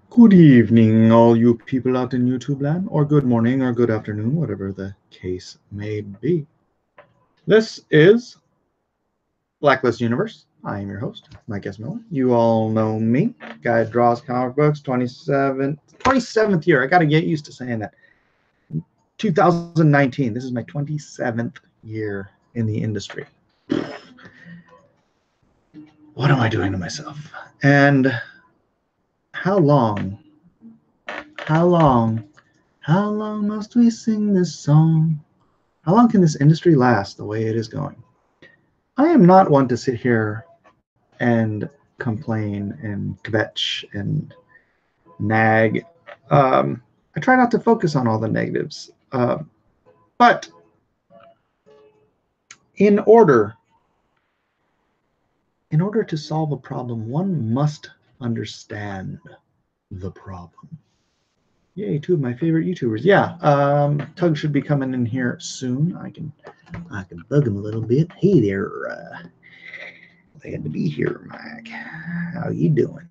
Good evening, all you people out in YouTube land, or good morning, or good afternoon, whatever the case may be. This is Blacklist Universe. I am your host, Mike S. Miller. You all know me. Guy draws comic books, 27th year. I got to get used to saying that. 2019. This is my 27th year in the industry. What am I doing to myself? And how long must we sing this song? How long can this industry last the way it is going? I am not one to sit here and complain and kvetch and nag. I try not to focus on all the negatives. But in order to solve a problem, one must understand the problem. Yay, two of my favorite YouTubers. Yeah, Tug should be coming in here soon. I can bug him a little bit. Hey there, glad to be here, Mike. How you doing?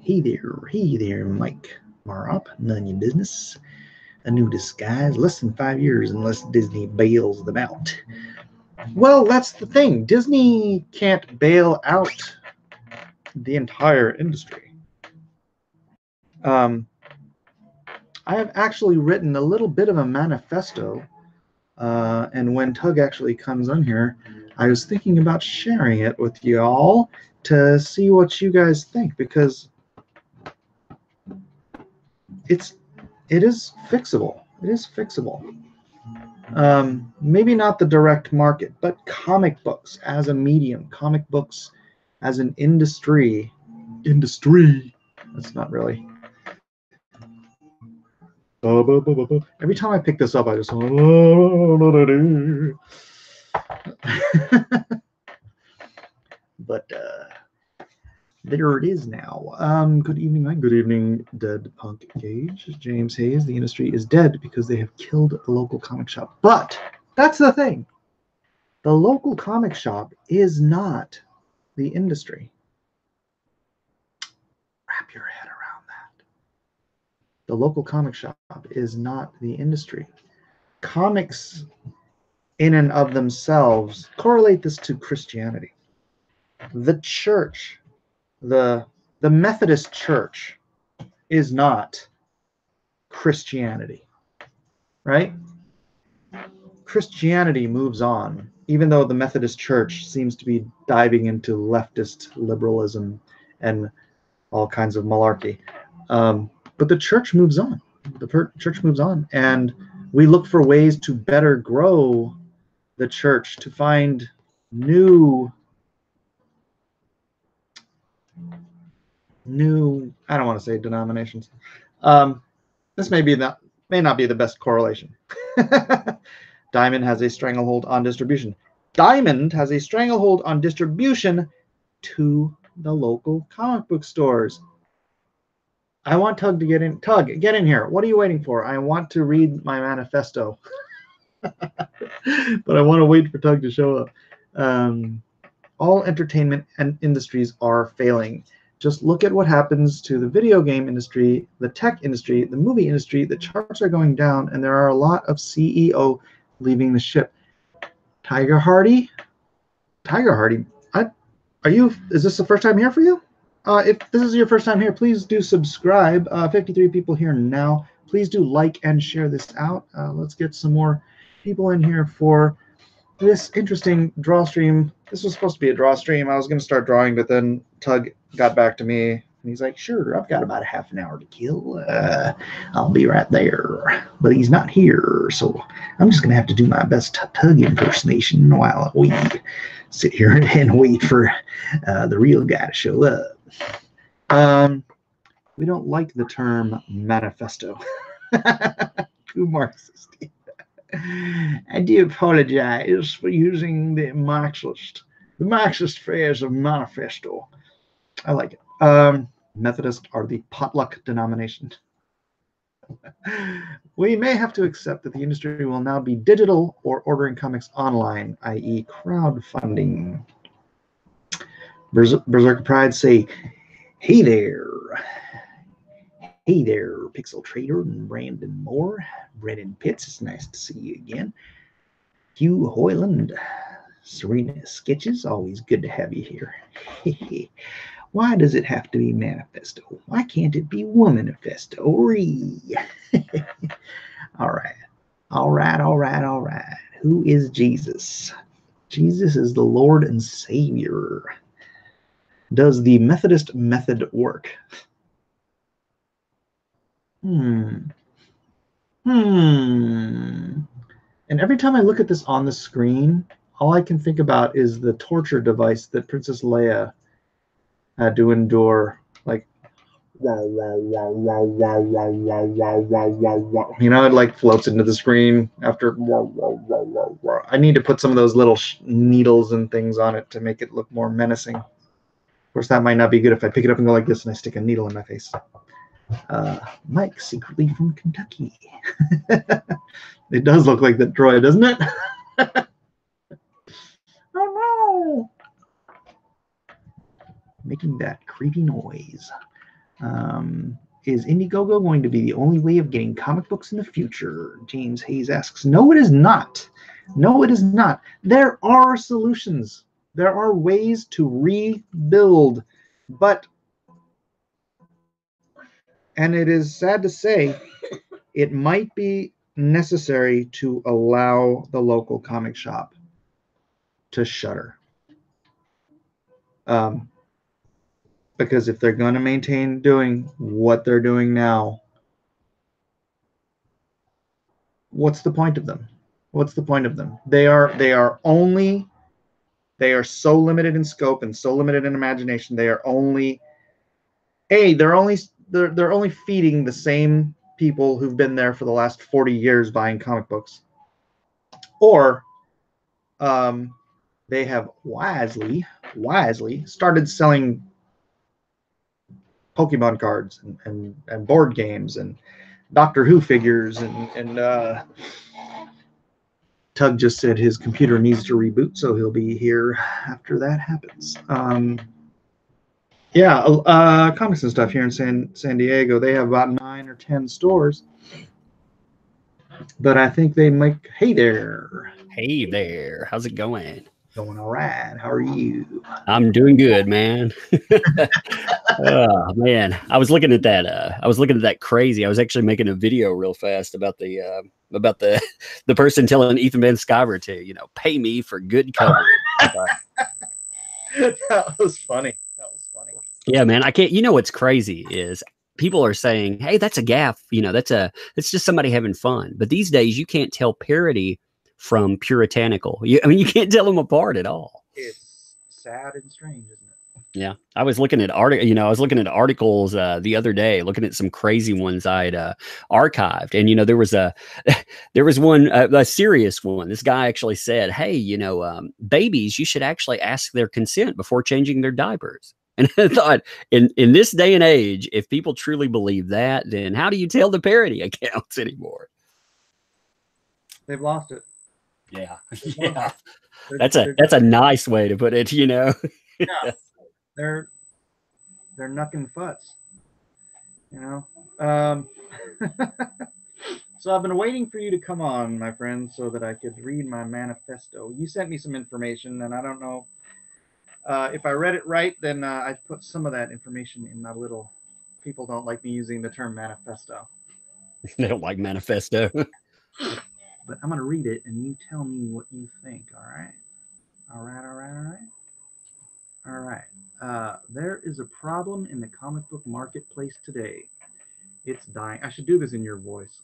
Hey there, Mike Marop. None of your business. A new disguise. Less than 5 years unless Disney bails them out. Well, that's the thing. Disney can't bail out the entire industry. I have actually written a little bit of a manifesto, and when Tug actually comes on here, I was thinking about sharing it with you all to see what you guys think, because it is fixable. It is fixable. Maybe not the direct market, but comic books as a medium, comic books as an industry. That's not really. Every time I pick this up, I just but there it is now. Good evening, Mike. Good evening, Dead Punk Gage. James Hayes. The industry is dead because they have killed the local comic shop. But that's the thing. The local comic shop is not the industry. Wrap your head around that. The local comic shop is not the industry. Comics in and of themselves, correlate this to Christianity. The church, the Methodist Church is not Christianity, right? Christianity moves on, even though the Methodist Church seems to be diving into leftist liberalism and all kinds of malarkey. But the church moves on. The church moves on, and we look for ways to better grow the church, to find new, I don't want to say denominations. This may not be the best correlation. Diamond has a stranglehold on distribution. Diamond has a stranglehold on distribution to the local comic book stores. I want Tug to get in. Tug, get in here. What are you waiting for? I want to read my manifesto. But I want to wait for Tug to show up. All entertainment and industries are failing. Just look at what happens to the video game industry, the tech industry, the movie industry. The charts are going down, and there are a lot of CEO leaving the ship. Tiger Hardy, is this the first time here for you? If this is your first time here, please do subscribe. 53 people here now. Please do like and share this out. Let's get some more people in here for this interesting draw stream. This was supposed to be a draw stream. I was going to start drawing, but then Tug got back to me, and he's like, sure, I've got about a half an hour to kill. I'll be right there. But he's not here, so I'm just going to have to do my best Tug impersonation while we sit here and wait for the real guy to show up. We don't like the term manifesto. Too Marxist. I do apologize for using the Marxist phrase of manifesto. I like it. Methodists are the potluck denomination. We may have to accept that the industry will now be digital or ordering comics online, i.e. crowdfunding. Berserker Pride say, hey there. Hey there, Pixel Trader and Brandon Moore. Brennan Pitts, it's nice to see you again. Hugh Hoyland, Serena Sketches, always good to have you here. Why does it have to be manifesto? Why can't it be womanifesto? All right. Who is Jesus? Jesus is the Lord and Savior. Does the Methodist method work? And every time I look at this on the screen, all I can think about is the torture device that Princess Leia had to endure. Like, it like floats into the screen after. I need to put some of those little needles and things on it to make it look more menacing. Of course, that might not be good if I pick it up and go like this and I stick a needle in my face. Mike, secretly from Kentucky. It does look like that droid, doesn't it? Oh no! Making that creepy noise. Is Indiegogo going to be the only way of getting comic books in the future? James Hayes asks. No, it is not. No, it is not. There are solutions. There are ways to rebuild, but, and it is sad to say, it might be necessary to allow the local comic shop to shutter. Because if they're going to maintain doing what they're doing now, what's the point of them? What's the point of them? They are so limited in scope and so limited in imagination. They are only they're only feeding the same people who've been there for the last 40 years buying comic books. Or they have wisely started selling Pokemon cards and board games and Doctor Who figures and Tug just said his computer needs to reboot, so he'll be here after that happens. Comics and stuff here in San Diego. They have about 9 or 10 stores, but I think they make. Hey there. Hey there. How's it going? Going all right. How are you? I'm doing good, man. Oh man, I was looking at that crazy. I was actually making a video real fast about the person telling Ethan Van Sciver to pay me for good coverage. That was funny. Yeah, man. I can't. You know what's crazy is people are saying, "Hey, that's a gaffe." It's just somebody having fun. But these days, you can't tell parody from puritanical. You can't tell them apart at all. It's sad and strange, isn't it? Yeah, I was looking at articles the other day, looking at some crazy ones I'd archived, and there was one a serious one. This guy actually said, "Hey, babies, you should actually ask their consent before changing their diapers." And I thought, in this day and age, if people truly believe that, then how do you tell the parody accounts anymore? They've lost it. Yeah, yeah. That's a nice way to put it. Yeah. They're knucking futs, So I've been waiting for you to come on, my friend, so that I could read my manifesto. You sent me some information, and I don't know if I read it right. Then I put some of that information in my little. People don't like me using the term manifesto. They don't like manifesto. But I'm gonna read it, and you tell me what you think. All right. There is a problem in the comic book marketplace today. It's dying. I should do this in your voice.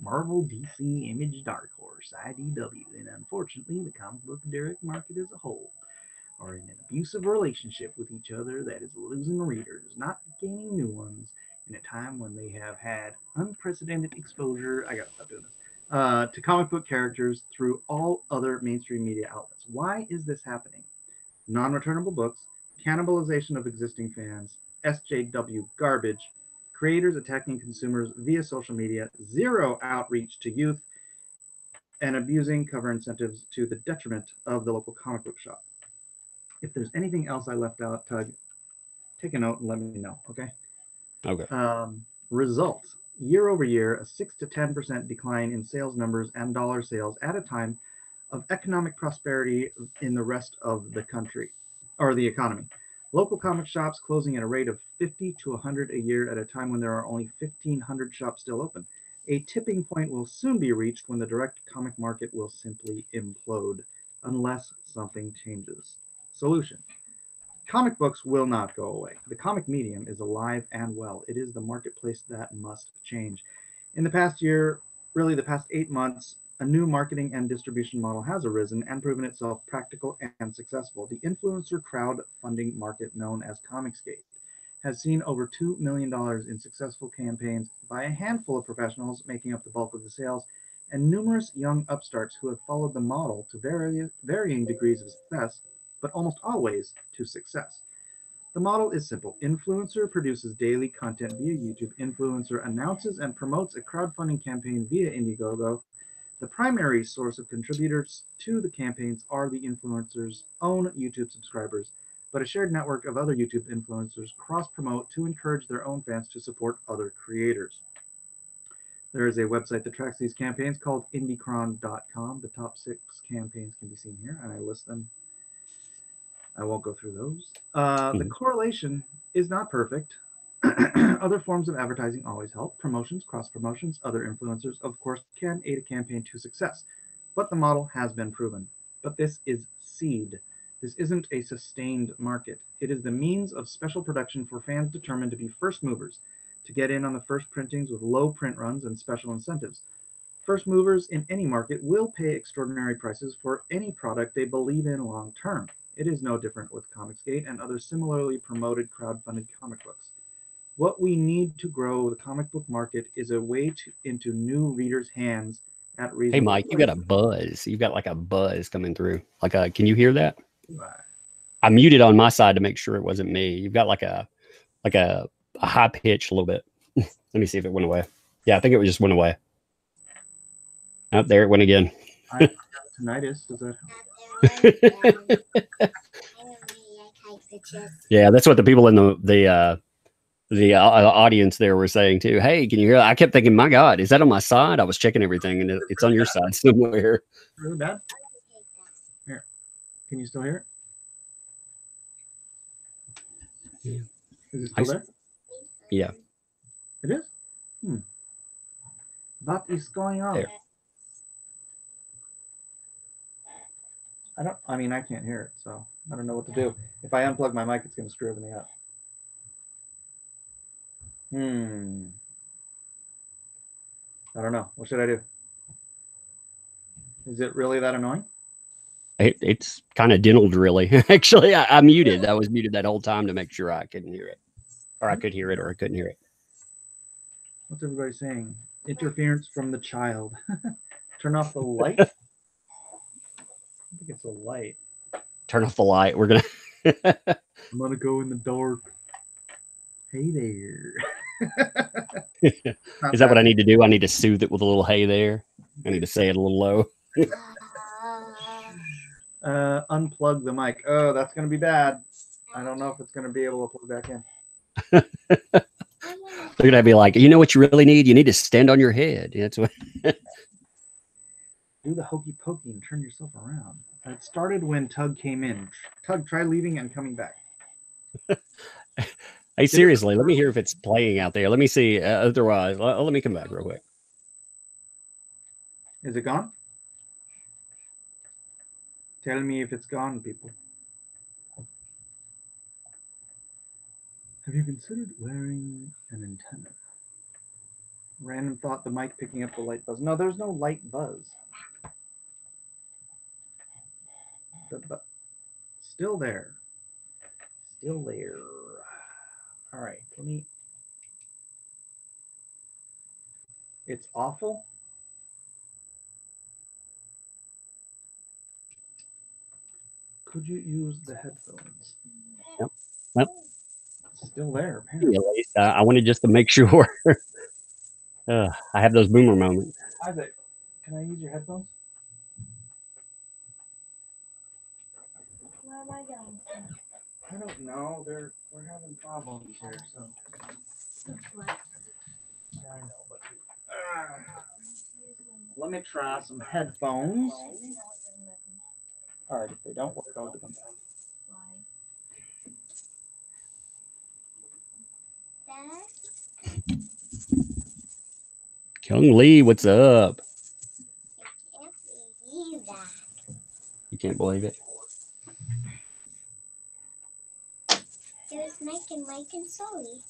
Marvel, DC, Image, Dark Horse, IDW, and unfortunately, the comic book direct market as a whole are in an abusive relationship with each other that is losing readers, not gaining new ones, in a time when they have had unprecedented exposure. I gotta stop doing this. To comic book characters through all other mainstream media outlets. Why is this happening? Non-returnable books, cannibalization of existing fans, SJW garbage, creators attacking consumers via social media, zero outreach to youth, and abusing cover incentives to the detriment of the local comic book shop. If there's anything else I left out, Tug, take a note and let me know, okay? Okay. Results. Year over year, a 6 to 10% decline in sales numbers and dollar sales at a time of economic prosperity in the rest of the country, or the economy. Local comic shops closing at a rate of 50 to 100 a year at a time when there are only 1,500 shops still open. A tipping point will soon be reached when the direct comic market will simply implode, unless something changes. Solution. Comic books will not go away. The comic medium is alive and well. It is the marketplace that must change. In the past year, really the past 8 months, a new marketing and distribution model has arisen and proven itself practical and successful. The influencer crowdfunding market known as Comicsgate has seen over $2 million in successful campaigns by a handful of professionals making up the bulk of the sales, and numerous young upstarts who have followed the model to varying degrees of success, but almost always to success. The model is simple. Influencer produces daily content via YouTube. Influencer announces and promotes a crowdfunding campaign via Indiegogo. The primary source of contributors to the campaigns are the influencer's own YouTube subscribers, but a shared network of other YouTube influencers cross-promote to encourage their own fans to support other creators. There is a website that tracks these campaigns called indiecron.com. The top 6 campaigns can be seen here, and I list them. I won't go through those. The correlation is not perfect. Other forms of advertising always help. Promotions, cross-promotions, other influencers, of course, can aid a campaign to success. But the model has been proven. But this is seed. This isn't a sustained market. It is the means of special production for fans determined to be first movers, to get in on the first printings with low print runs and special incentives. First movers in any market will pay extraordinary prices for any product they believe in long term. It is no different with Comicsgate and other similarly promoted crowdfunded comic books. What we need to grow the comic book market is a way into new readers' hands at reasonable. Hey, Mike, you got a buzz. You've got like a buzz coming through. Like, can you hear that? I muted on my side to make sure it wasn't me. You've got like a high pitch a little bit. Let me see if it went away. Yeah, I think it just went away. Oh, there it went again. I have tinnitus. Does that help? Yeah, that's what the people in the audience there were saying too. Hey, can you hear? I kept thinking, my God, is that on my side? I was checking everything, and it's on your side somewhere. Really bad? Here, can you still hear it? Yeah. Is it still there? Yeah. It is? What is going on? There. I can't hear it, so I don't know what to do. If I unplug my mic, it's going to screw everything up. I don't know. What should I do? Is it really that annoying? It's kind of diddled, really. Actually, I muted. I was muted that whole time to make sure I couldn't hear it. Or I could hear it, or I couldn't hear it. What's everybody saying? Interference from the child. Turn off the light? I think it's a light. Turn off the light. We're going to... I'm going to go in the dark. Hey there. Is that what I need to do? I need to soothe it with a little hey there. I need to say it a little low. Unplug the mic. Oh, that's going to be bad. I don't know if it's going to be able to plug back in. They're going to be like, you know what you really need? You need to stand on your head. That's what. Do the hokey pokey and turn yourself around. It started when Tug came in. Tug, try leaving and coming back. Hey, seriously, let me hear if it's playing out there. Let me see. Otherwise, let me come back real quick. Is it gone? Tell me if it's gone, people. Have you considered wearing an antenna? Random thought, the mic picking up the light buzz. No, there's no light buzz. But still there. Still there. All right, let me. It's awful. Could you use the headphones? Yep. Well, still there, apparently. At least I wanted just to make sure. I have those boomer moments. Isaac, can I use your headphones? I don't know. We're having problems here. So. Yeah, I know, but let me try some headphones. All right, if they don't work, I'll get them back. Kyung Lee, what's up? I can't believe that. You can't believe it. It was Mike and Sully.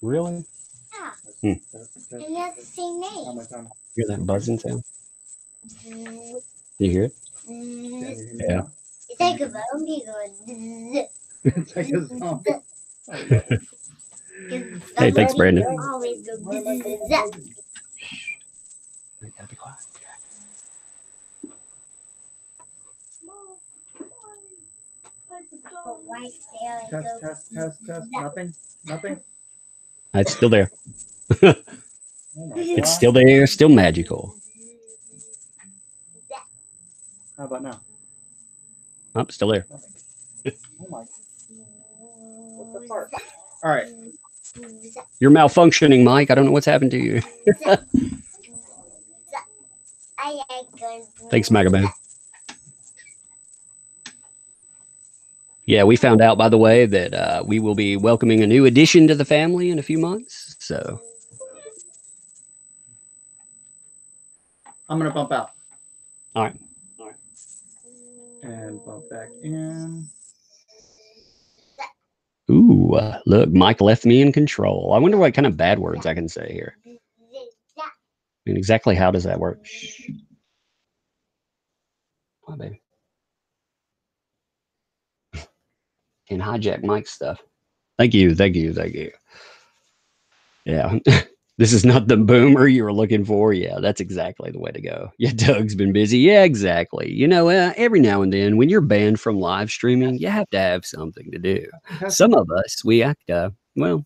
Really? Yeah. Hmm. And they have the same How name. much time? You hear that buzzing sound? You hear it? Yeah. It's like a zombie going. It's like a zombie. Hey, thanks, Brandon. Always go. Why am I going You gotta be quiet. Test. Nothing. It's still there. Oh my It's gosh. still there, still magical. How about now? Oh, still there. Oh my. What's the part? All right. You're malfunctioning, Mike. I don't know what's happened to you. Thanks, Magaban. Yeah, we found out, by the way, that we will be welcoming a new addition to the family in a few months. So I'm gonna bump out. all right. And bump back in. Ooh, look, Mike left me in control. I wonder what kind of bad words I can say here. I mean, exactly how does that work? Shh. Oh, baby. Can hijack Mike's stuff. Thank you. Yeah. This is not the boomer you were looking for. Yeah, that's exactly the way to go. Yeah, Doug's been busy. Yeah, exactly. You know, every now and then when you're banned from live streaming, you have to have something to do. Some of us, we act, well,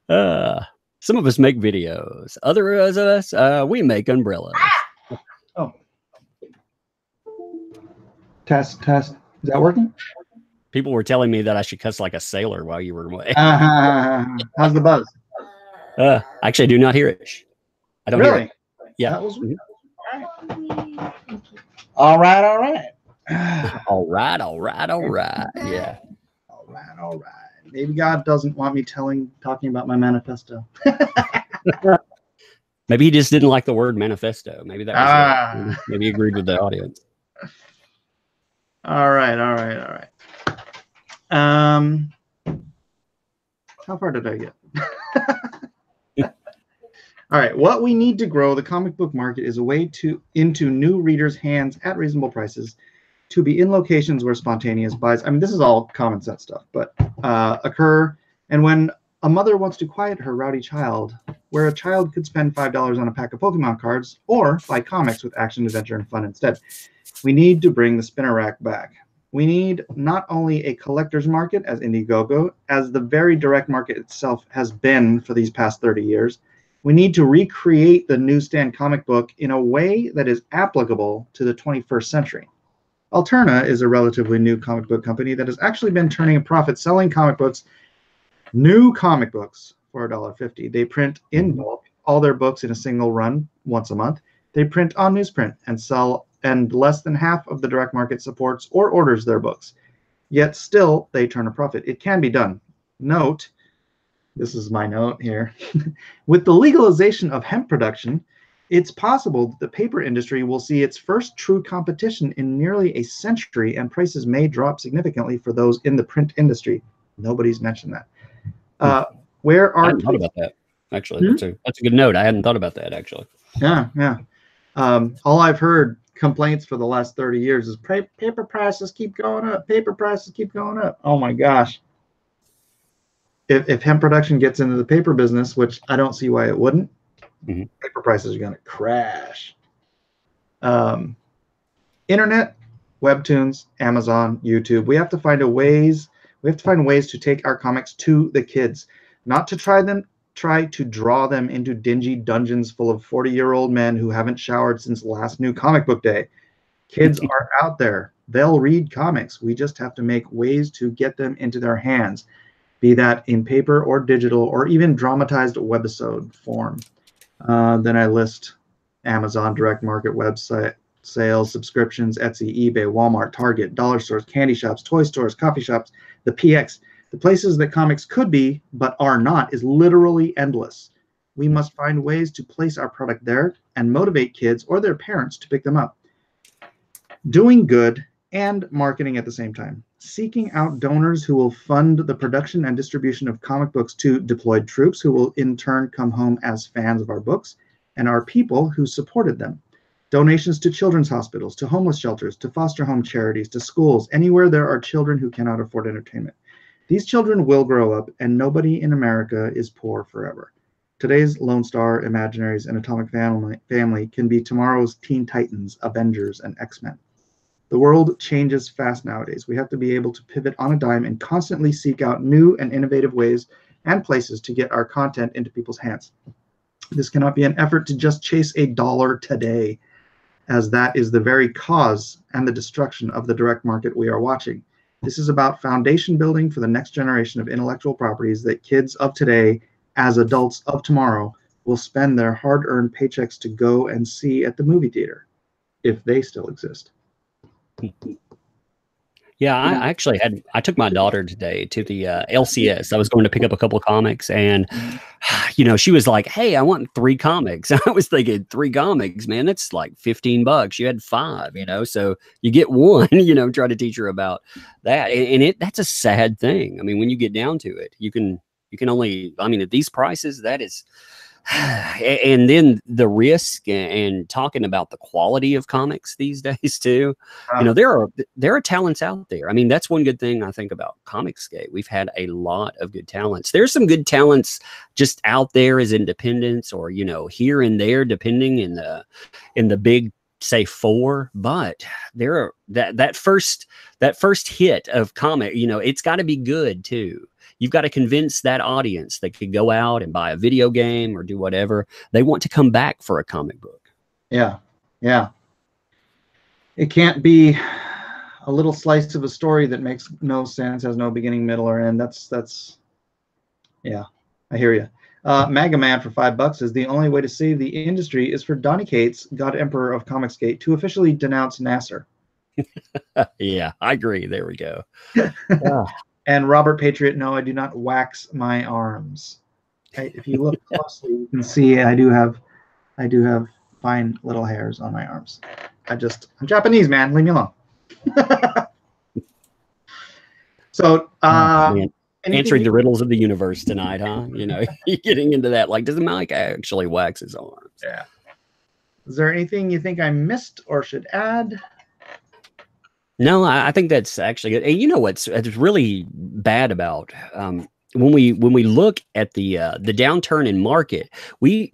some of us make videos. Others of us, we make umbrellas. Oh. Test. Is that working? People were telling me that I should cuss like a sailor while you were away. How's the buzz? I actually do not hear it. I don't hear it. Yeah. That was all right. All right. Yeah. All right. Maybe God doesn't want me talking about my manifesto. Maybe he just didn't like the word manifesto. Maybe that was it. Maybe he agreed with the audience. All right. How far did I get? All right. What we need to grow the comic book market is a way into new readers' hands at reasonable prices, to be in locations where spontaneous buys, I mean, this is all common sense stuff, but occur. And when a mother wants to quiet her rowdy child, where a child could spend $5 on a pack of Pokemon cards or buy comics with action, adventure, and fun instead, we need to bring the spinner rack back. We need not only a collector's market as Indiegogo, as the very direct market itself has been for these past 30 years. We need to recreate the newsstand comic book in a way that is applicable to the 21st century. Alterna is a relatively new comic book company that has actually been turning a profit selling new comic books for $1.50. They print in bulk all their books in a single run once a month. They print on newsprint and less than half of the direct market supports or orders their books. Yet still, they turn a profit. It can be done. Note, this is my note here, with the legalization of hemp production, it's possible that the paper industry will see its first true competition in nearly a century, and prices may drop significantly for those in the print industry. Nobody's mentioned that. Where are I hadn't thought about that, actually. That's a good note. I hadn't thought about that, actually. Yeah. All I've heard complaints for the last 30 years is paper prices keep going up. Oh my gosh. If hemp production gets into the paper business, which I don't see why it wouldn't, paper prices are going to crash. Internet, webtoons, Amazon, YouTube. We have to find ways to take our comics to the kids, not to try to draw them into dingy dungeons full of 40-year-old men who haven't showered since last new comic book day. Kids are out there. They'll read comics. We just have to make ways to get them into their hands, be that in paper or digital or even dramatized webisode form. Then I list Amazon direct market website sales, subscriptions, Etsy, eBay, Walmart, Target, dollar stores, candy shops, toy stores, coffee shops, the PX. The places that comics could be but are not is literally endless. We must find ways to place our product there and motivate kids or their parents to pick them up. Doing good and marketing at the same time. Seeking out donors who will fund the production and distribution of comic books to deployed troops who will in turn come home as fans of our books and our people who supported them. Donations to children's hospitals, to homeless shelters, to foster home charities, to schools, anywhere there are children who cannot afford entertainment. These children will grow up, and nobody in America is poor forever. Today's Lone Star, Imaginaries, and Atomic Family can be tomorrow's Teen Titans, Avengers, and X-Men. The world changes fast nowadays. We have to be able to pivot on a dime and constantly seek out new and innovative ways and places to get our content into people's hands. This cannot be an effort to just chase a dollar today, as that is the very cause and the destruction of the direct market we are watching. This is about foundation building for the next generation of intellectual properties that kids of today, as adults of tomorrow, will spend their hard-earned paychecks to go and see at the movie theater, if they still exist. Yeah, I took my daughter today to the LCS. I was going to pick up a couple of comics, and she was like, "Hey, I want 3 comics." I was thinking, 3 comics, man, that's like $15. You had 5, so you get 1. Try to teach her about that, and that's a sad thing. I mean, when you get down to it, you can only, I mean, at these prices, that is. And then the risk and talking about the quality of comics these days too, there are talents out there. I mean, that's one good thing I think about Comicsgate. We've had a lot of good talents. There's some good talents just out there as independents, or here and there, depending in the big, say 4. But there are that first hit of comic, it's got to be good too. You've got to convince that audience that could go out and buy a video game or do whatever. They want to come back for a comic book. Yeah. It can't be a little slice of a story that makes no sense, has no beginning, middle, or end. That's yeah, I hear you. Maga Man for $5 says the only way to save the industry is for Donny Cates, God Emperor of Comicsgate, to officially denounce Nasser. Yeah, I agree. There we go. And Robert Patriot, no, I do not wax my arms. If you look closely, you can see I do have fine little hairs on my arms. I'm Japanese, man. Leave me alone. So, answering the riddles of the universe tonight, huh? Getting into that. Like, does Mike actually wax his arms? Yeah. Is there anything you think I missed or should add? No, I think that's actually good. And what's really bad about when we look at the downturn in market, we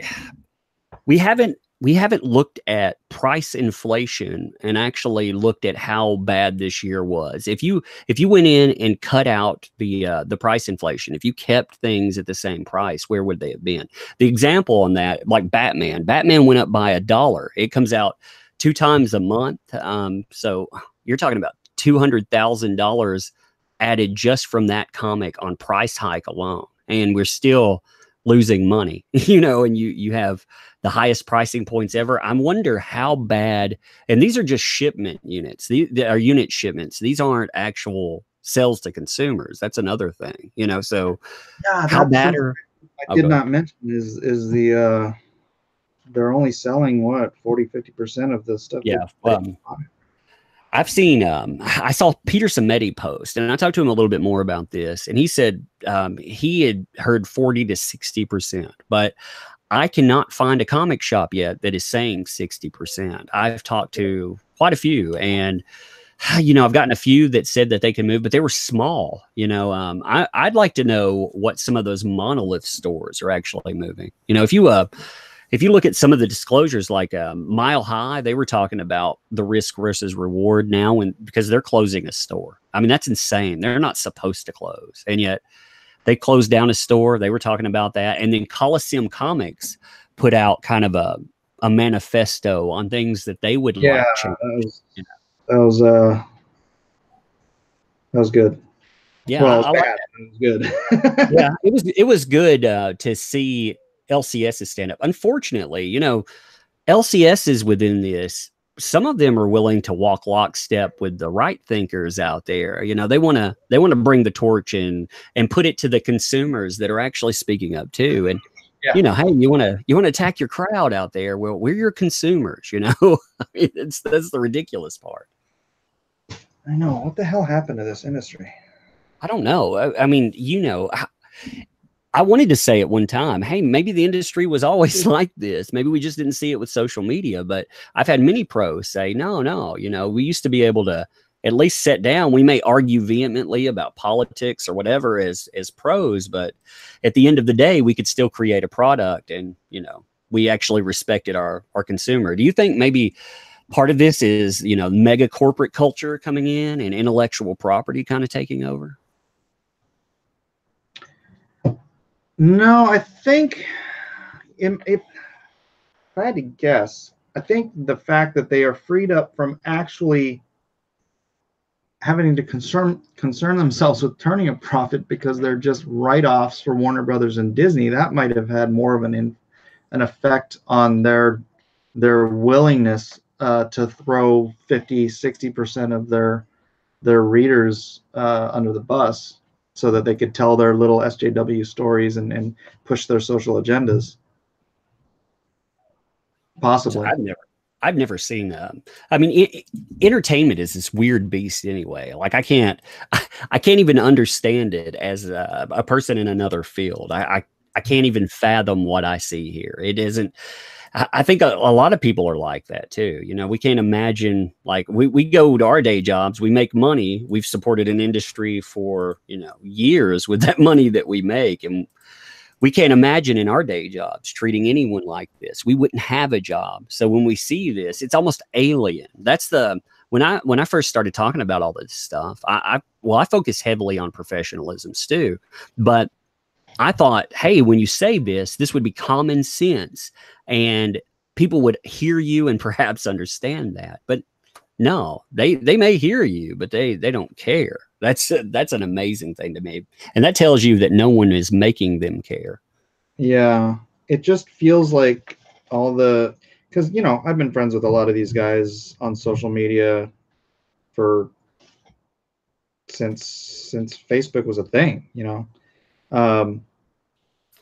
haven't looked at price inflation and actually looked at how bad this year was. If you went in and cut out the price inflation, if you kept things at the same price, where would they have been? The example on that, like Batman went up by $1. It comes out 2 times a month. So you're talking about $200,000 added just from that comic on price hike alone. And we're still losing money, and you have the highest pricing points ever. I wonder how bad, and these are just shipment units. These are unit shipments. These aren't actual sales to consumers. That's another thing, so how bad I did not mention is the they're only selling 40-50% of the stuff. Yeah. I've seen, I saw Peter Samedi post, and I talked to him a little bit more about this, and he said he had heard 40 to 60%, but I cannot find a comic shop yet that is saying 60%. I've talked to quite a few, and I've gotten a few that said that they can move, but they were small. I'd like to know what some of those monolith stores are actually moving. If you look at some of the disclosures, like Mile High, they were talking about the risk versus reward now, because they're closing a store. I mean, that's insane. They're not supposed to close, and yet they closed down a store. They were talking about that. And then Coliseum Comics put out kind of a manifesto on things that they would like. That was That was good. Yeah, Well, it was I like bad. It was good. yeah, it was good to see LCSs stand up. Unfortunately, you know, LCSs within this, some of them are willing to walk lockstep with the right thinkers out there. You know, they want to bring the torch and put it to the consumers that are actually speaking up too. And Yeah. you know, hey, you want to attack your crowd out there. Well, we're your consumers. You know, I mean, that's the ridiculous part. I know. What the hell happened to this industry? I don't know. I mean, you know, I wanted to say at one time, hey, maybe the industry was always like this. Maybe we just didn't see it with social media. But I've had many pros say, no, you know, we used to be able to at least sit down. We may argue vehemently about politics or whatever as pros, but at the end of the day, we could still create a product, and you know, we actually respected our consumer. Do you think maybe part of this is, you know, mega corporate culture coming in and intellectual property kind of taking over? No, I think if I had to guess, I think the fact that they are freed up from actually having to concern themselves with turning a profit because they're just write-offs for Warner Brothers and Disney, that might have had more of an effect on their willingness to throw 50-60% of their readers under the bus so that they could tell their little SJW stories and push their social agendas. Possibly. I've never seen. I mean, entertainment is this weird beast anyway. Like I can't even understand it as a person in another field. I can't even fathom what I see here. It isn't. I think a lot of people are like that too. You know, we can't imagine, like we go to our day jobs, we make money. We've supported an industry for, you know, years with that money that we make. And we can't imagine in our day jobs treating anyone like this. We wouldn't have a job. So when we see this, it's almost alien. That's when I first started talking about all this stuff, I focus heavily on professionalism too, but I thought, hey, when you say this would be common sense and people would hear you and perhaps understand that. But no, they may hear you, but they don't care. That's an amazing thing to me. And that tells you that no one is making them care. Yeah, it just feels like because, you know, I've been friends with a lot of these guys on social media for since Facebook was a thing, you know.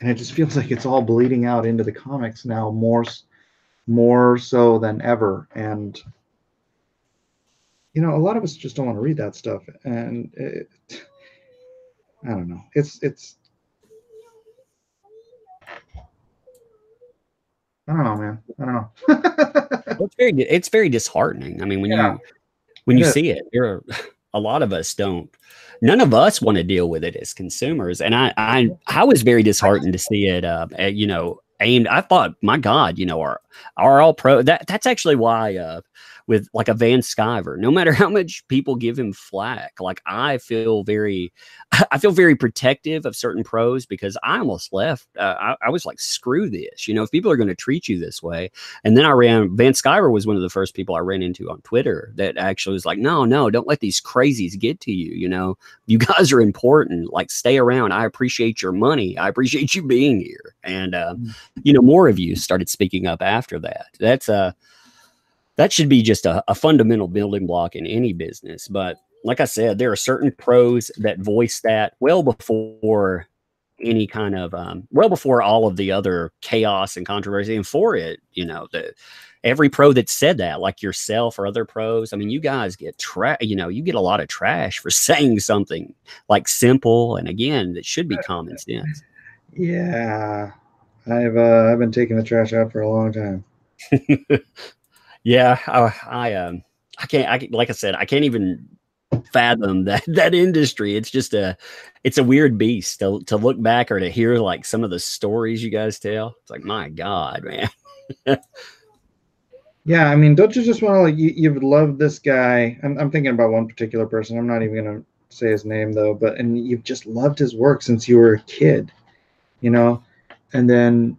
And it just feels like it's all bleeding out into the comics now, more so than ever. And you know, a lot of us just don't want to read that stuff. And I don't know. It's I don't know, man. I don't know. Well, it's very disheartening. I mean, when you see it, a lot of us don't. None of us want to deal with it as consumers, and I was very disheartened to see it. You know, aimed. I thought, my God, you know, are all pro. That's actually why with like a Van Sciver, no matter how much people give him flack, like I feel very protective of certain pros because I almost left. I was like, screw this. You know, if people are going to treat you this way, and then Van Sciver was one of the first people I ran into on Twitter that actually was like, no, don't let these crazies get to you. You know, you guys are important. Like, stay around. I appreciate your money. I appreciate you being here. And, you know, more of you started speaking up after that. That should be just a fundamental building block in any business. But like I said, there are certain pros that voice that well before any kind of well before all of the other chaos and controversy. And for it, you know, every pro that said that, like yourself or other pros, I mean, you guys get you get a lot of trash for saying something like simple, and again, that should be common sense. Yeah, I've been taking the trash out for a long time. Yeah, I can't. Like I said, I can't even fathom that industry. It's just it's a weird beast to look back or to hear like some of the stories you guys tell. It's like, my God, man. Yeah, I mean, don't you just want to, like, you've loved this guy? I'm thinking about one particular person. I'm not even gonna say his name though, and you've just loved his work since you were a kid, you know, and then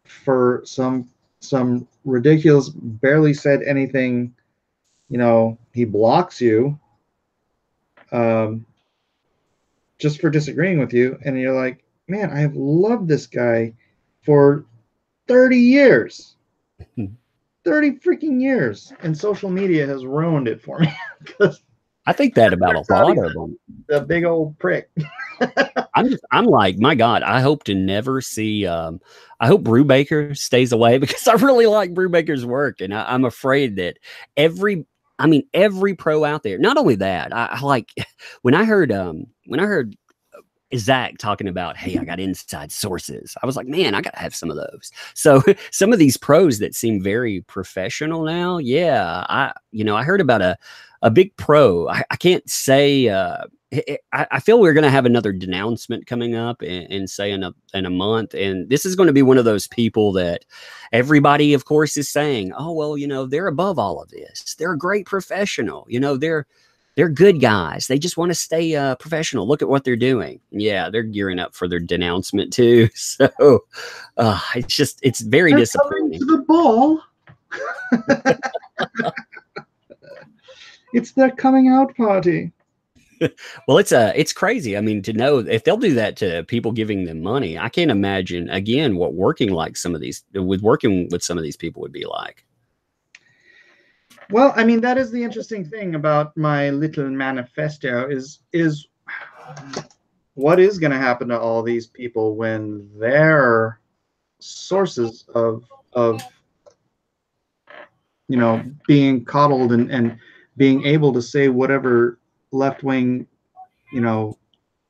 for some ridiculous, barely said anything, you know, he blocks you. just for disagreeing with you, and you're like, man, I have loved this guy for 30 years. 30 freaking years, and social media has ruined it for me. I think that about a lot of them. The big old prick. I'm like, my God, I hope to never see. I hope Brubaker stays away, because I really like Brubaker's work, and I'm afraid that every pro out there. Not only that, I like when I heard Zach talking about, hey, I got inside sources. I was like, man, I gotta have some of those. So some of these pros that seem very professional now, yeah, I heard about a big pro. I can't say. I feel we're going to have another denouncement coming up in say in a month, and this is going to be one of those people that everybody, of course, is saying, oh well, they're above all of this. They're a great professional. They're good guys. They just want to stay professional. Look at what they're doing. Yeah, they're gearing up for their denouncement too. So it's very disappointing. To the ball. It's their coming out party. Well, it's crazy. I mean, to know if they'll do that to people giving them money, I can't imagine again what working with some of these people would be like. Well, I mean, that is the interesting thing about my little manifesto is what is going to happen to all these people when their sources of being coddled and being able to say whatever left-wing,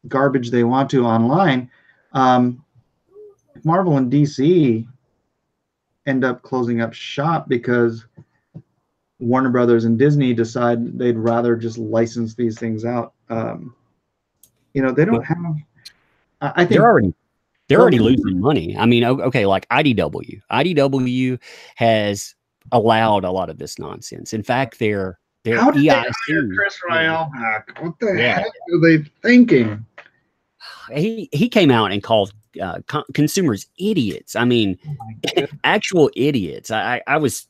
garbage they want to online. Marvel and DC end up closing up shop because Warner Brothers and Disney decide they'd rather just license these things out. They don't have. I think they're already losing money. I mean, okay, like IDW. IDW has allowed a lot of this nonsense. In fact, their How did EIC, they hire Chris Ryall back? What the heck are they thinking? He came out and called consumers idiots. I mean, actual idiots. I was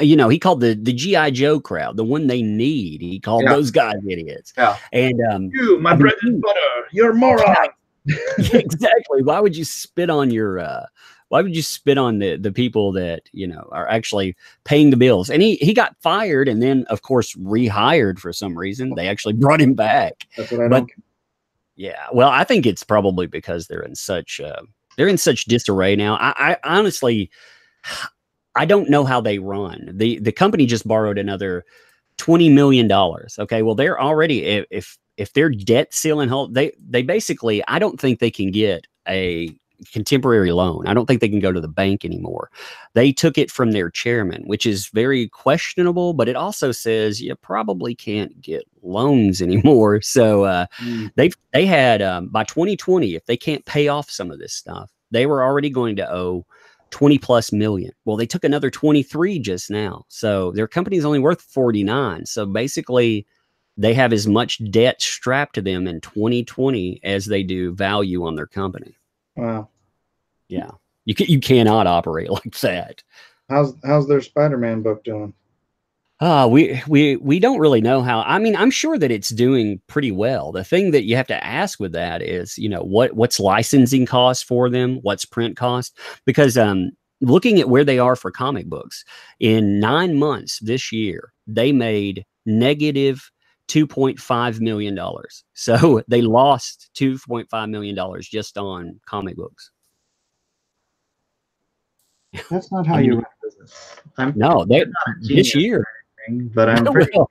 he called the GI Joe crowd, the one they need. He called those guys idiots. Yeah. And you, my bread and butter, you're a moron. Exactly. Why would you spit on the people that are actually paying the bills? And he got fired and then of course rehired for some reason. They actually brought him back. That's what I don't. Yeah, well, I think it's probably because they're in such disarray now. I honestly, I don't know how they run. The company just borrowed another $20 million. Okay, well, they're already, if their debt ceiling hold, they basically, I don't think they can get a contemporary loan. I don't think they can go to the bank anymore. They took it from their chairman, which is very questionable, but it also says you probably can't get loans anymore. So they had by 2020, if they can't pay off some of this stuff, they were already going to owe 20+ million. Well, they took another 23 just now. So their company is only worth 49. So basically they have as much debt strapped to them in 2020 as they do value on their company. Wow. Yeah. You cannot operate like that. How's their Spider-Man book doing? We don't really know how. I mean, I'm sure that it's doing pretty well. The thing that you have to ask with that is, what's licensing costs for them? What's print cost? Because looking at where they are for comic books, in 9 months this year, they made negative $2.5 million. So they lost $2.5 million just on comic books. That's not how you run a business. No, this year. But I'm pretty sure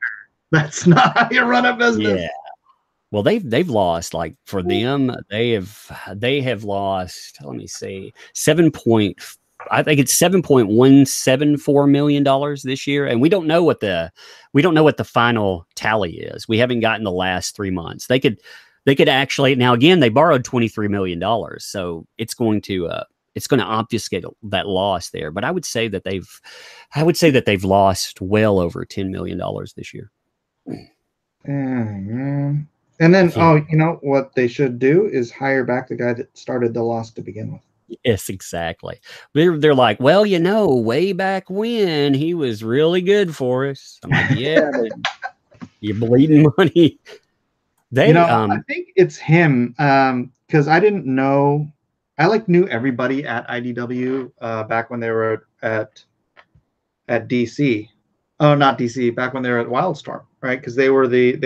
that's not how you run a business. Yeah. Well, they've lost, like, for them, they have lost, let me see, I think it's $7.174 million this year, and we don't know what the final tally is. We haven't gotten the last 3 months. They could actually, now again, they borrowed $23 million, so it's going to obfuscate that loss there. But I would say that they've lost well over $10 million this year. And then, what they should do is hire back the guy that started the loss to begin with. Yes, exactly. They're like, well, way back when he was really good for us. I'm like, yeah, but you're bleeding money. They, You know, I think it's him, because I didn't know. I like knew everybody at IDW back when they were at DC. Oh, not DC. Back when they were at Wildstorm, right? Because they were the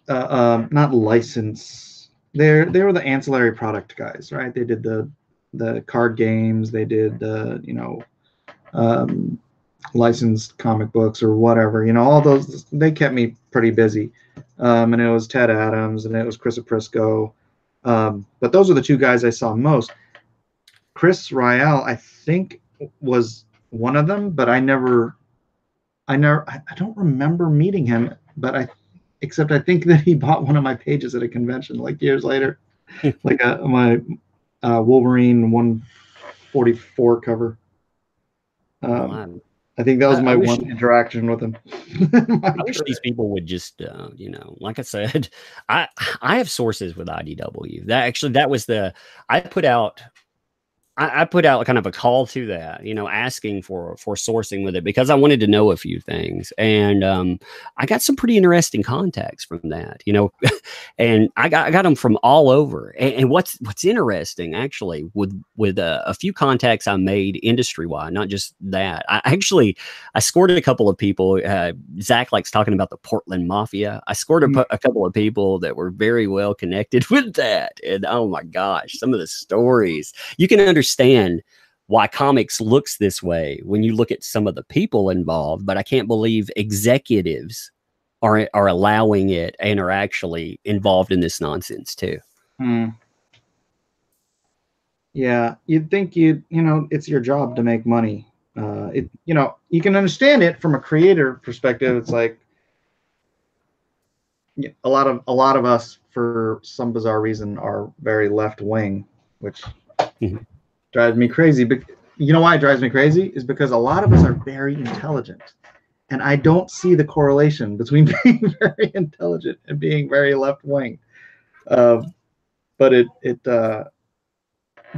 not license. They were the ancillary product guys, right? They did the card games. They did the licensed comic books or whatever. All those. They kept me pretty busy. And it was Ted Adams and it was Chris Aprisco. But those are the two guys I saw most. Chris Ryall, I think, was one of them, but I don't remember meeting him. But except I think that he bought one of my pages at a convention like years later, like my Wolverine 144 cover. I think that was my one interaction with him. I wish these people would just, like I said, I have sources with IDW. That was I put out kind of a call to that, asking for sourcing with it because I wanted to know a few things. And I got some pretty interesting contacts from that, and I got them from all over. And what's interesting actually with a few contacts I made industry wide, not just that, I scored a couple of people. Zach likes talking about the Portland Mafia. I scored a couple of people that were very well connected with that. And oh my gosh, some of the stories you can understand why comics looks this way when you look at some of the people involved, but I can't believe executives are allowing it and are actually involved in this nonsense too. Yeah, you'd think it's your job to make money. You can understand it from a creator perspective. It's like a lot of us, for some bizarre reason, are very left wing, which drives me crazy. But you know why it drives me crazy is because a lot of us are very intelligent, and I don't see the correlation between being very intelligent and being very left wing. But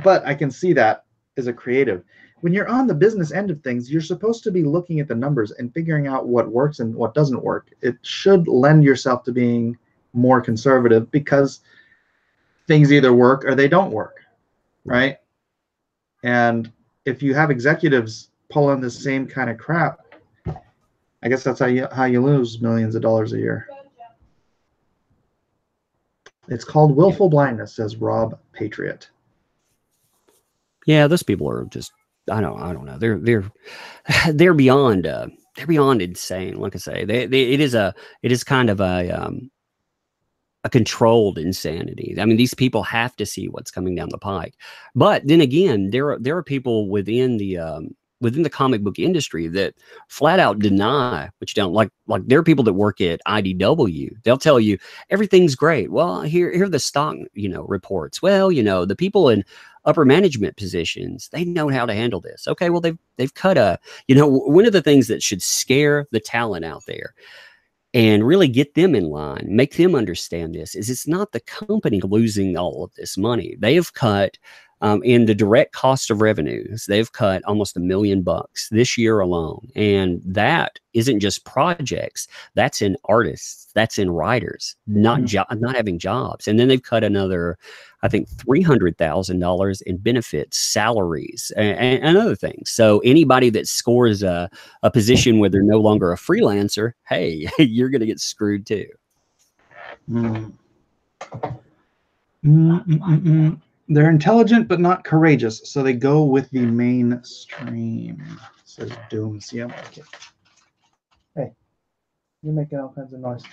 I can see that as a creative. When you're on the business end of things, you're supposed to be looking at the numbers and figuring out what works and what doesn't work. It should lend yourself to being more conservative because things either work or they don't work, right? And if you have executives pulling the same kind of crap, I guess that's how you lose millions of dollars a year. It's called willful blindness, says Rob Patriot. Yeah, those people are just I don't know. They're beyond insane. Like I say, it is kind of a controlled insanity. I mean, these people have to see what's coming down the pike. But then again, there are people within the comic book industry that flat out deny what you don't like. There are people that work at IDW. They'll tell you everything's great. Well, here are the stock, reports. Well, the people in upper management positions, they know how to handle this. Okay, well, they've cut one of the things that should scare the talent out there and really get them in line, make them understand this, is it's not the company losing all of this money. They have cut in the direct cost of revenues, they've cut almost $1 million this year alone. And that isn't just projects, that's in artists, that's in writers, not having jobs. And then they've cut another, I think, $300,000 in benefits, salaries, and other things. So anybody that scores a position where they're no longer a freelancer, hey, you're going to get screwed too. They're intelligent but not courageous, so they go with the mainstream, says Dooms. Yeah, okay. Hey, you're making all kinds of noise.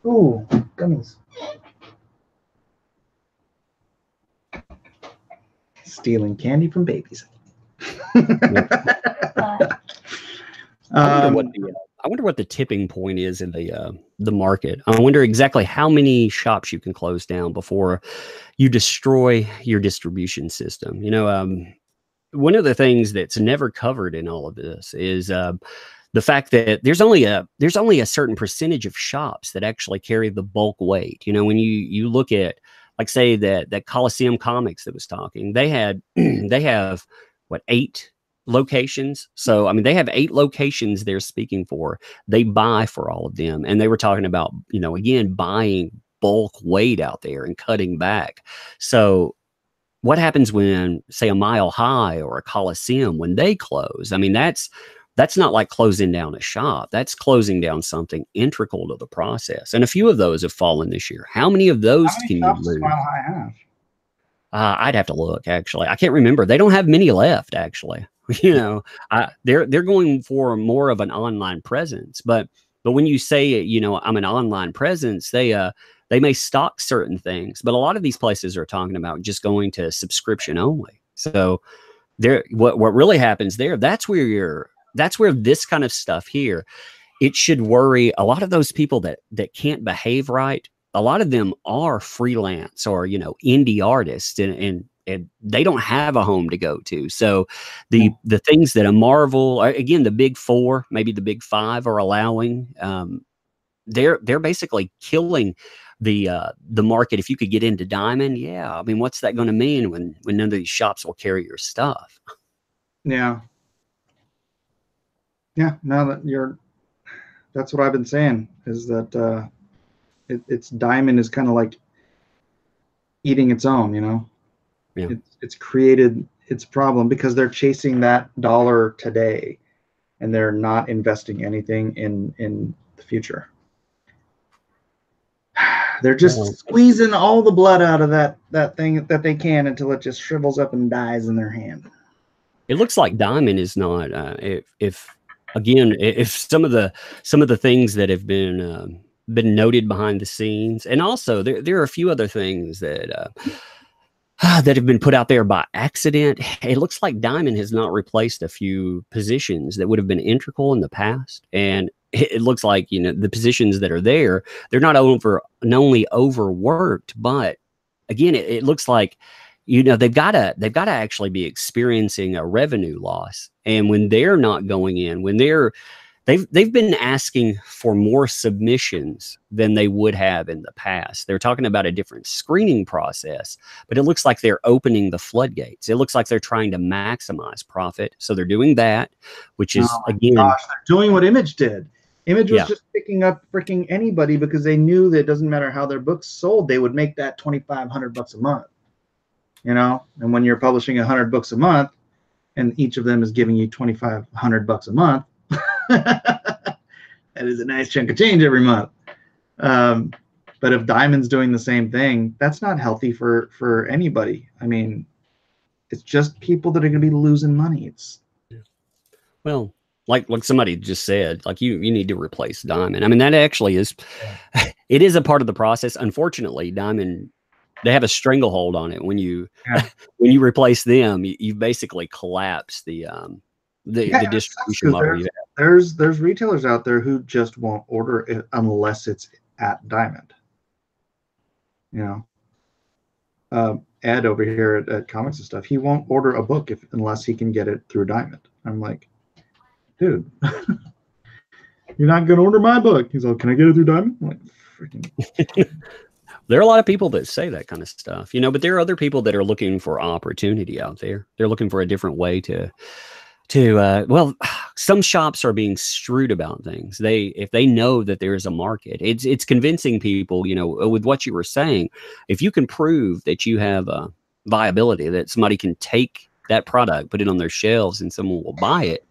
Ooh, gummies. Stealing candy from babies. I wonder what the tipping point is in the market. I wonder exactly how many shops you can close down before you destroy your distribution system. One of the things that's never covered in all of this is the fact that there's only a certain percentage of shops that actually carry the bulk weight. When you look at, like, say that Coliseum Comics that was talking, they have what, 8 locations. So, I mean, they have 8 locations they're speaking for. They buy for all of them. And they were talking about, you know, again, buying bulk weight out there and cutting back. So what happens when, say, a Mile High or a Coliseum, when they close? I mean, that's not like closing down a shop. That's closing down something integral to the process. And a few of those have fallen this year. How many of those can you lose? Mile High have? I'd have to look, actually. I can't remember. They don't have many left, actually. You know, they're going for more of an online presence. But when you say, you know, I'm an online presence, they may stock certain things. But a lot of these places are talking about just going to subscription only. So what really happens there, that's where this kind of stuff here, it should worry a lot of those people that can't behave right. A lot of them are freelance or, you know, indie artists, and they don't have a home to go to. So the things that a Marvel, again, the big 4, maybe the big 5 are allowing, they're basically killing the market. If you could get into Diamond, yeah, I mean, what's that going to mean when none of these shops will carry your stuff? Yeah. Yeah. Now that that's what I've been saying, is that it's Diamond is kind of like eating its own, you know. Yeah. It's created its problem because they're chasing that dollar today, and they're not investing anything in the future. They're just squeezing all the blood out of that thing that they can until it just shrivels up and dies in their hand. It looks like Diamond is not. If some of the things that have been noted behind the scenes, and also there are a few other things that have been put out there by accident. It looks like Diamond has not replaced a few positions that would have been integral in the past, and it looks like, you know, the positions that are there, they're not only overworked, but again, it looks like, you know, they've got to actually be experiencing a revenue loss. And when they're not going in, when they've been asking for more submissions than they would have in the past. They're talking about a different screening process, but it looks like they're opening the floodgates. It looks like they're trying to maximize profit. So they're doing that, which is, again, they're doing what Image did. Image was just picking up freaking anybody because they knew that it doesn't matter how their books sold, they would make that $2,500 a month. You know, and when you're publishing 100 books a month, and each of them is giving you $2,500 a month, that is a nice chunk of change every month. But if Diamond's doing the same thing, that's not healthy for anybody. I mean, it's just people that are going to be losing money. Well, like somebody just said, like you need to replace Diamond. I mean, that actually is, it is a part of the process. Unfortunately, Diamond, they have a stranglehold on it. When you replace them, you basically collapse the distribution model. There's retailers out there who just won't order it unless it's at Diamond. You know, Ed over here at Comics and Stuff, he won't order a book unless he can get it through Diamond. I'm like, dude, you're not gonna order my book. He's like, can I get it through Diamond? I'm like, freaking. There are a lot of people that say that kind of stuff, you know, but there are other people that are looking for opportunity out there. They're looking for a different way to well, some shops are being shrewd about things. If they know that there is a market, it's convincing people, you know, with what you were saying, if you can prove that you have a viability, that somebody can take that product, put it on their shelves, and someone will buy it,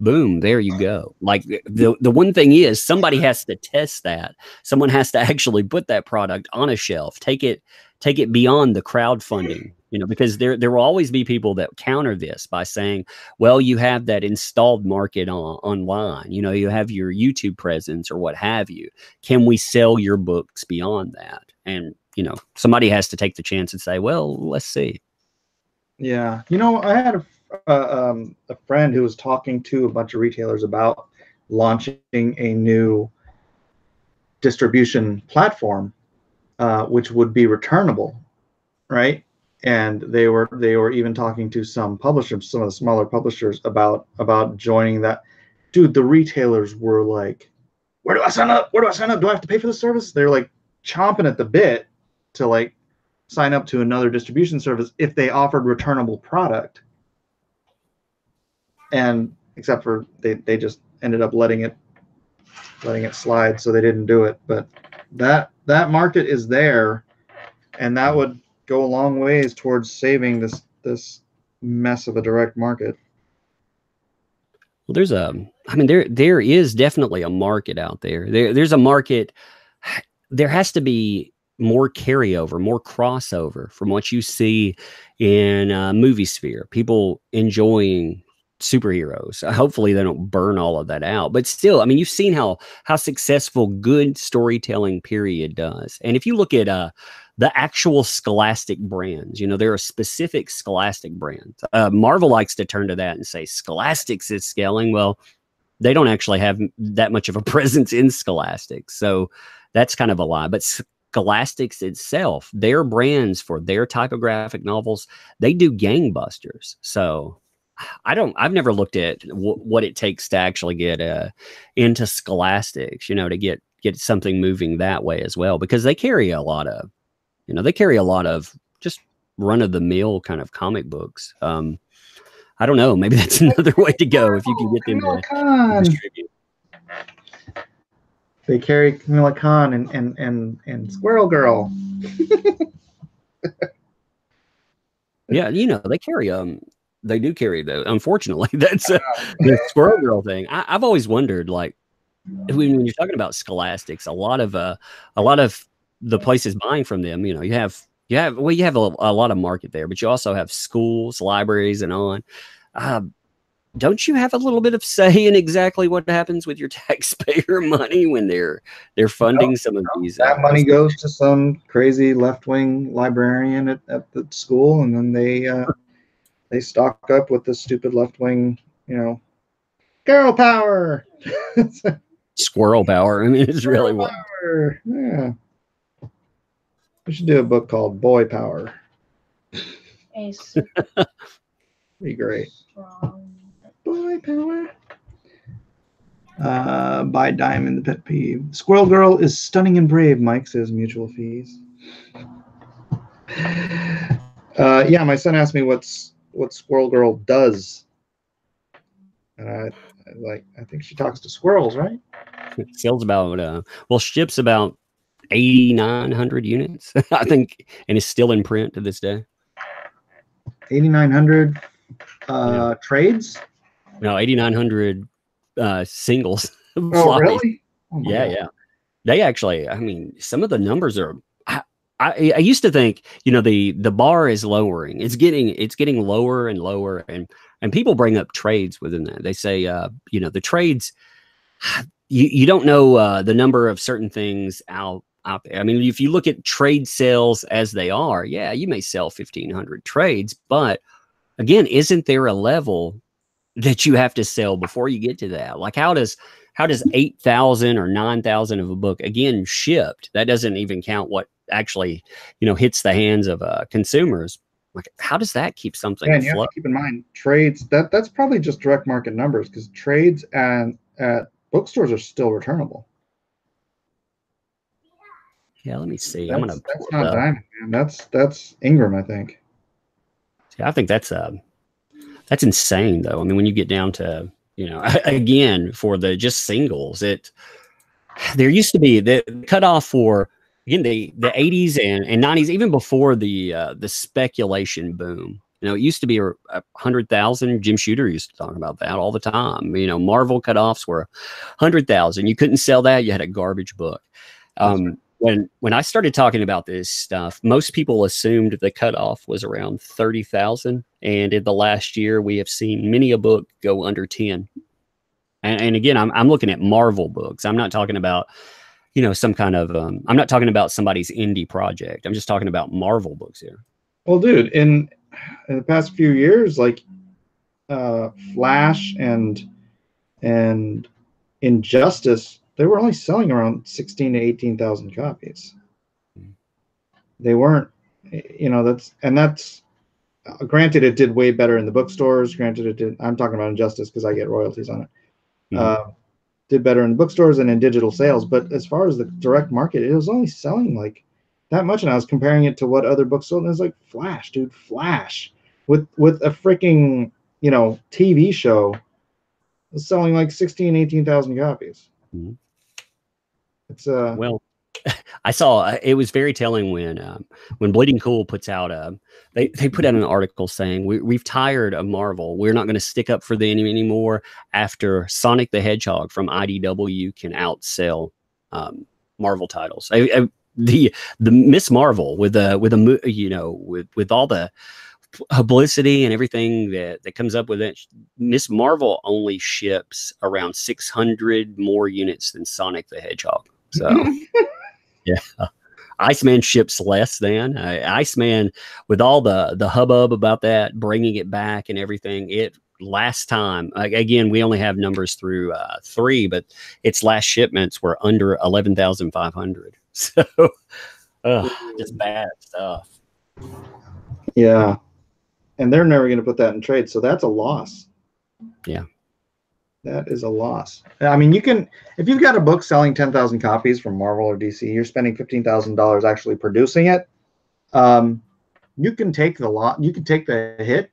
boom, there you go. Like the one thing is, somebody has to test that. Someone has to actually put that product on a shelf, take it beyond the crowdfunding, you know, because there will always be people that counter this by saying, well, you have that installed market online, you know, you have your YouTube presence or what have you. Can we sell your books beyond that? And, you know, somebody has to take the chance and say, well, let's see. Yeah. You know, I had a friend who was talking to a bunch of retailers about launching a new distribution platform, which would be returnable, right? And they were even talking to some publishers, some of the smaller publishers, about joining that. Dude, the retailers were like, where do I sign up? Where do I sign up? Do I have to pay for this service? They're like chomping at the bit to like sign up to another distribution service if they offered returnable product. and except for they just ended up letting it slide, so they didn't do it. But that market is there, and that would go a long ways towards saving this mess of a direct market. Well, I mean, there is definitely a market out there. There's a market. There has to be more carryover, more crossover from what you see in movie sphere. People enjoying superheroes. Hopefully, they don't burn all of that out. But still, I mean, you've seen how successful good storytelling period does. And if you look at the actual Scholastic brands, there are specific Scholastic brands. Marvel likes to turn to that and say Scholastics is scaling. Well, they don't actually have that much of a presence in Scholastics, so that's kind of a lie. But Scholastics itself, their brands for their typographic novels, they do gangbusters. So I've never looked at what it takes to actually get into Scholastics, to get something moving that way as well, because they carry a lot of, just run of the mill kind of comic books. I don't know. Maybe that's another way to go if you can get them to distribute. They carry Camilla Khan and Squirrel Girl. Yeah, they do carry those. Unfortunately, that's the Squirrel Girl thing. I've always wondered, like, when you're talking about Scholastics, a lot of the places buying from them, you have a lot of market there, but you also have schools, libraries, and on. Don't you have a little bit of say in exactly what happens with your taxpayer money when they're funding some of these? That money goes to some crazy left-wing librarian at the school, and then they stock up with the stupid left-wing, girl power. Squirrel power. I mean, it's really what. Yeah. We should do a book called Boy Power. Be great. Boy Power. Buy Diamond, the pet peeve. Squirrel Girl is stunning and brave, Mike says mutual fees. Yeah, my son asked me what Squirrel Girl does. And I think she talks to squirrels, right? It sells about ships about 8,900 units, I think, and is still in print to this day. 8,900 trades? No, 8,900 singles. Oh, really? Oh, yeah, yeah. They actually, I mean, some of the numbers are. I used to think, the bar is lowering. It's getting lower and lower, and people bring up trades within that. They say, the trades. You don't know the number of certain things out there. I mean, if you look at trade sales as they are, yeah, you may sell 1,500 trades, but again, isn't there a level that you have to sell before you get to that? Like, how does 8,000 or 9,000 of a book, again, shipped? That doesn't even count what actually, hits the hands of consumers. Like, how does that keep something afloat? You have to keep in mind trades. That's probably just direct market numbers, because trades at bookstores are still returnable. Yeah, let me see. That's not Diamond, man. That's Ingram, I think. Yeah, I think that's insane, though. I mean, when you get down to, again, for the just singles, there used to be the cutoff for, again, the 80s and 90s, even before the speculation boom. It used to be 100,000. Jim Shooter used to talk about that all the time. Marvel cutoffs were 100,000. You couldn't sell that. You had a garbage book. When I started talking about this stuff, most people assumed the cutoff was around 30,000. And in the last year, we have seen many a book go under 10. And again, I'm looking at Marvel books. I'm not talking about, some kind of, I'm not talking about somebody's indie project. I'm just talking about Marvel books here. Well, dude, in the past few years, like Flash and Injustice, they were only selling around 16,000 to 18,000 copies. They weren't, that's granted, it did way better in the bookstores. Granted, it did. I'm talking about Injustice because I get royalties on it. Did better in the bookstores and in digital sales. But as far as the direct market, it was only selling like that much. And I was comparing it to what other books sold. And it was like Flash, dude, Flash with a freaking TV show is selling like 16, 18,000 copies. Mhm. It's Well, I saw it was very telling when Bleeding Cool puts out they put out an article saying we've tired of Marvel. We're not going to stick up for them anymore after Sonic the Hedgehog from IDW can outsell Marvel titles. The Miss Marvel with with all the publicity and everything that comes up with it, Miss Marvel only ships around 600 more units than Sonic the Hedgehog. So yeah. Iceman ships less than Iceman, with all the hubbub about that, bringing it back and everything. It last time, again, we only have numbers through 3, but its last shipments were under 11,500. So just bad stuff. Yeah. And they're never going to put that in trade. So that's a loss. Yeah. That is a loss. I mean, if you've got a book selling 10,000 copies from Marvel or DC, you're spending $15,000 actually producing it. You can take the hit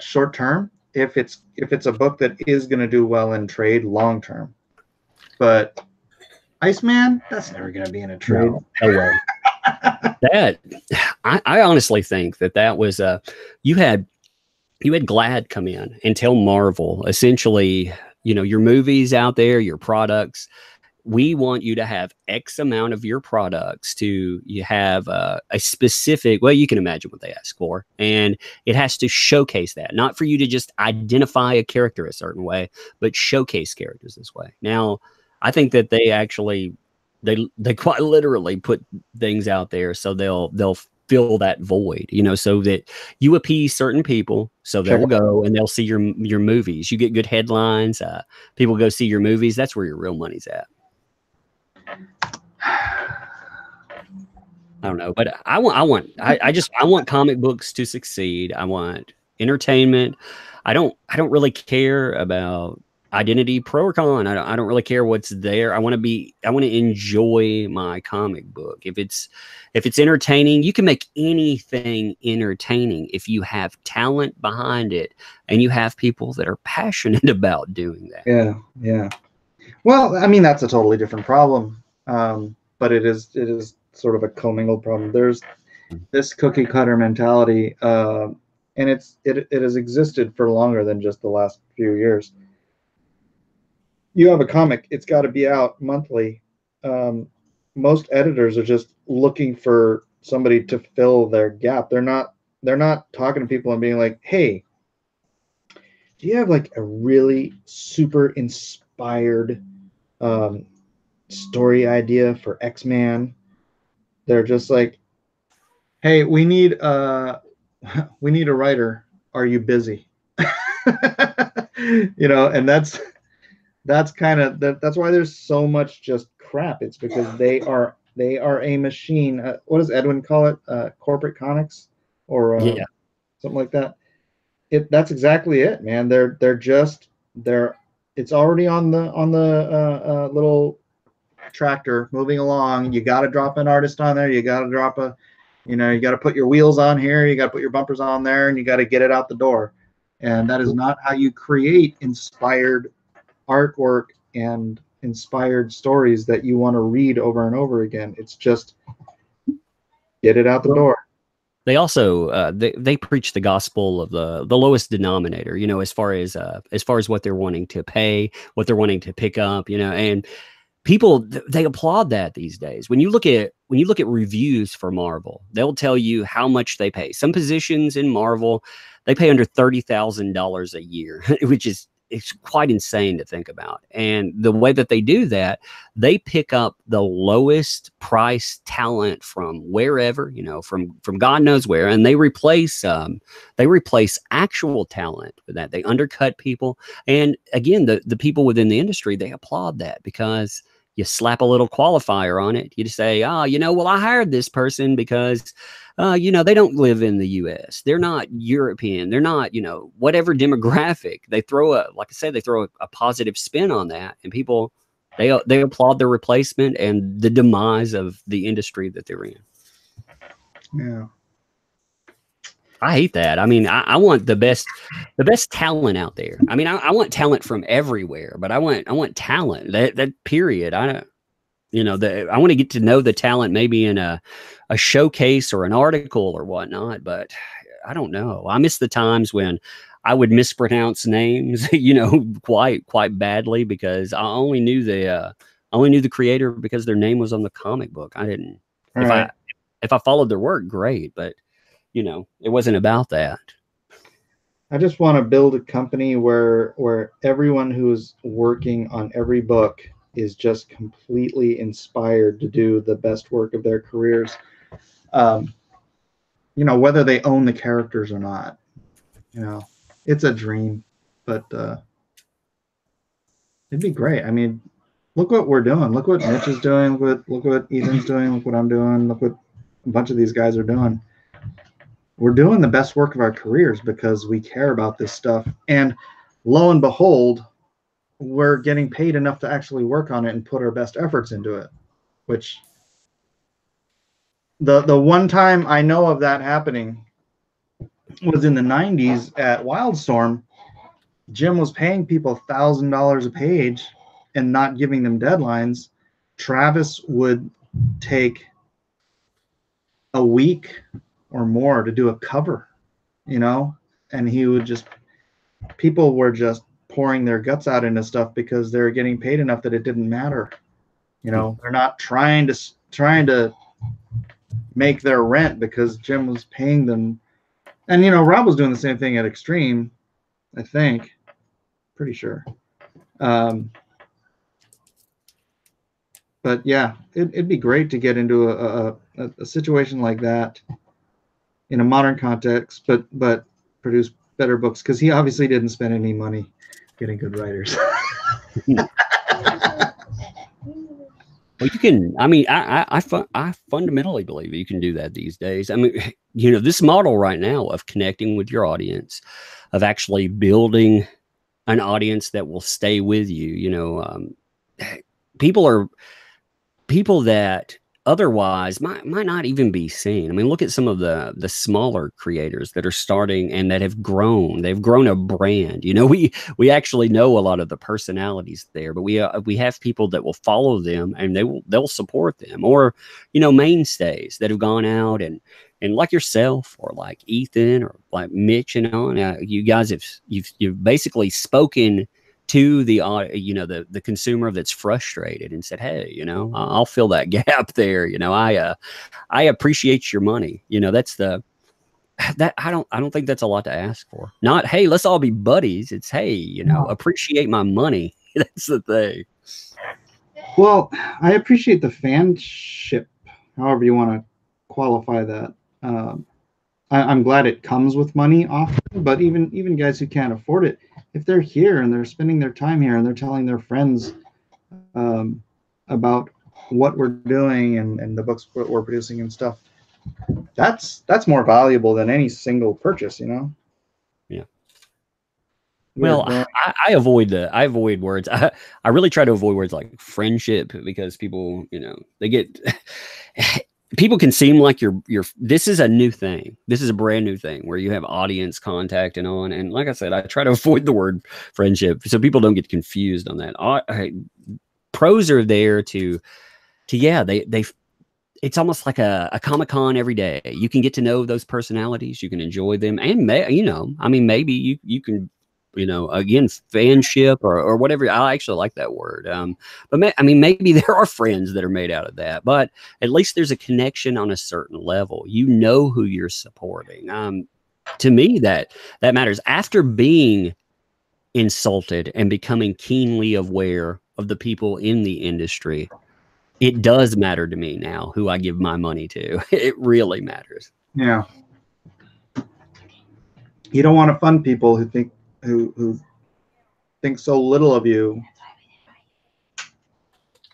short term if it's a book that is going to do well in trade long term. But Iceman, that's never going to be in a trade. No way. That I honestly think that was you had Glad come in and tell Marvel essentially, your movies out there, your products, we want you to have X amount of your products you have a specific, well, you can imagine what they ask for, and it has to showcase that, not for you to just identify a character a certain way, but showcase characters this way. Now, I think that they actually they quite literally put things out there so they'll fill that void, so that you appease certain people, so they'll go and they'll see your movies. You get good headlines, people go see your movies. That's where your real money's at. I don't know, but I want comic books to succeed. I want entertainment. I don't really care about identity, pro or con. I don't really care what's there. I want to enjoy my comic book. If it's entertaining, you can make anything entertaining if you have talent behind it and you have people that are passionate about doing that. Yeah. Well, I mean, that's a totally different problem. But it is sort of a commingled problem. There's this cookie cutter mentality, and it has existed for longer than just the last few years. You have a comic, it's got to be out monthly. Most editors are just looking for somebody to fill their gap. They're not talking to people and being like, hey, do you have like a really super inspired story idea for X-Man? They're just like, hey, we need a writer. Are you busy? And that's kind of that's why there's so much just crap. It's because they are a machine. What does Edwin call it? Corporate comics or something like that. That's exactly it, man. It's already on the little tractor moving along. You got to drop an artist on there. You got to drop you got to put your wheels on here. You got to put your bumpers on there, and you got to get it out the door. And that is not how you create inspired artwork and inspired stories that you want to read over and over again. It's just get it out the door. They also they preach the gospel of the lowest denominator, as far as what they're wanting to pay, what they're wanting to pick up, and people, they applaud that these days. When you look at reviews for Marvel, they'll tell you how much they pay. Some positions in Marvel, they pay under $30,000 a year, which is quite insane to think about. And the way that they do that, they pick up the lowest price talent from wherever, from God knows where, and they replace actual talent with that. They undercut people. And again, the people within the industry, they applaud that because you slap a little qualifier on it. You just say, well, I hired this person because they don't live in the US. They're not European. They're not, whatever demographic. They throw a positive spin on that, and people, they applaud their replacement and the demise of the industry that they're in. Yeah. I hate that. I mean, I want the best talent out there. I mean, I want talent from everywhere, but I want talent. That period. I don't. You know, I want to get to know the talent maybe in a showcase or an article or whatnot, but I don't know. I miss the times when I would mispronounce names, you know, quite badly because I only knew the creator because their name was on the comic book. I didn't. If I followed their work, great, but you know, it wasn't about that. I just want to build a company where everyone who's working on every book is just completely inspired to do the best work of their careers. You know, whether they own the characters or not. You know, it's a dream, but it'd be great. I mean, look what we're doing. Look what Mitch is doing. Look what Ethan's doing. Look what I'm doing. Look what a bunch of these guys are doing. We're doing the best work of our careers because we care about this stuff. And lo and behold, we're getting paid enough to actually work on it and put our best efforts into it, which the one time I know of that happening was in the 90s at Wildstorm. Jim was paying people $1,000 a page and not giving them deadlines. Travis would take a week or more to do a cover, you know, and he would just, people were just pouring their guts out into stuff because they're getting paid enough that it didn't matter. You know, they're not trying to make their rent because Jim was paying them. And, you know, Rob was doing the same thing at Extreme, I think. Pretty sure. But yeah, it'd be great to get into a situation like that in a modern context, but produce better books, because he obviously didn't spend any money getting good writers. Well, you can. I mean, I fundamentally believe you can do that these days. I mean, you know, this model right now of connecting with your audience, of actually building an audience that will stay with you. You know, people that otherwise might not even be seen. I mean, look at some of the smaller creators that are starting and that have grown. They've grown a brand. You know, we actually know a lot of the personalities there, but we have people that will follow them and they'll support them, or, you know, mainstays that have gone out and like yourself or like Ethan or like Mitch, you know, you guys you've basically spoken to the you know, the consumer that's frustrated and said, hey, you know, I'll fill that gap there. You know, I appreciate your money. You know, I don't think that's a lot to ask for. Not, hey, let's all be buddies. It's, hey, you know, appreciate my money. That's the thing. Well, I appreciate the fanship, however you want to qualify that. I'm glad it comes with money often, but even guys who can't afford it, if they're here and they're spending their time here and they're telling their friends about what we're doing and the books we're producing and stuff, that's more valuable than any single purchase, you know? Yeah. Well, I avoid words. I really try to avoid words like friendship, because people, you know, they get people can seem like you're this is a new thing. This is a brand new thing where you have audience contact and on. And like I said, I try to avoid the word friendship so people don't get confused on that. Pros are there to yeah, it's almost like a Comic-Con every day. You can get to know those personalities, you can enjoy them, and you know, I mean, maybe you can, you know, again, fanship or whatever. I actually like that word. But I mean, maybe there are friends that are made out of that, but at least there's a connection on a certain level. You know who you're supporting. To me, that matters. After being insulted and becoming keenly aware of the people in the industry, it does matter to me now who I give my money to. It really matters. Yeah. You don't want to fund people who think so little of you.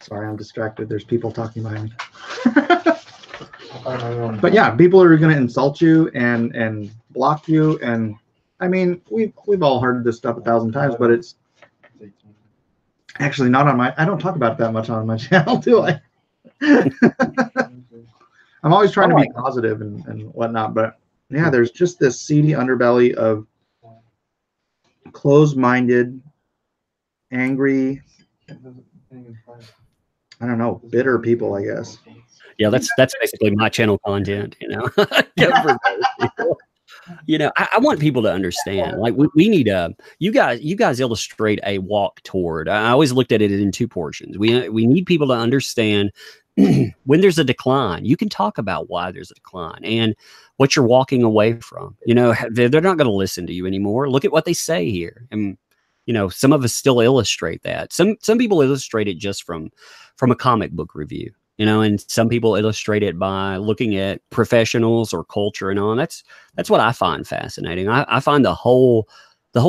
Sorry, I'm distracted. There's people talking behind me. But yeah, people are going to insult you and block you. And I mean, we've all heard this stuff 1,000 times, but it's actually not on my. I don't talk about it that much on my channel, do I? I'm always trying to be positive and whatnot, but Yeah, there's just this seedy underbelly of closed-minded, angry, I don't know, bitter people, I guess. Yeah, that's basically my channel content, you know. I cover those people. You know, I want people to understand. Like we need you guys illustrate a walk toward. I always looked at it in two portions. We need people to understand when there's a decline. You can talk about why there's a decline and what you're walking away from. You know, they're not going to listen to you anymore. Look at what they say here, and you know, some of us still illustrate that. Some people illustrate it just from a comic book review. You know, and some people illustrate it by looking at professionals or culture and all. And that's what I find fascinating. I find the whole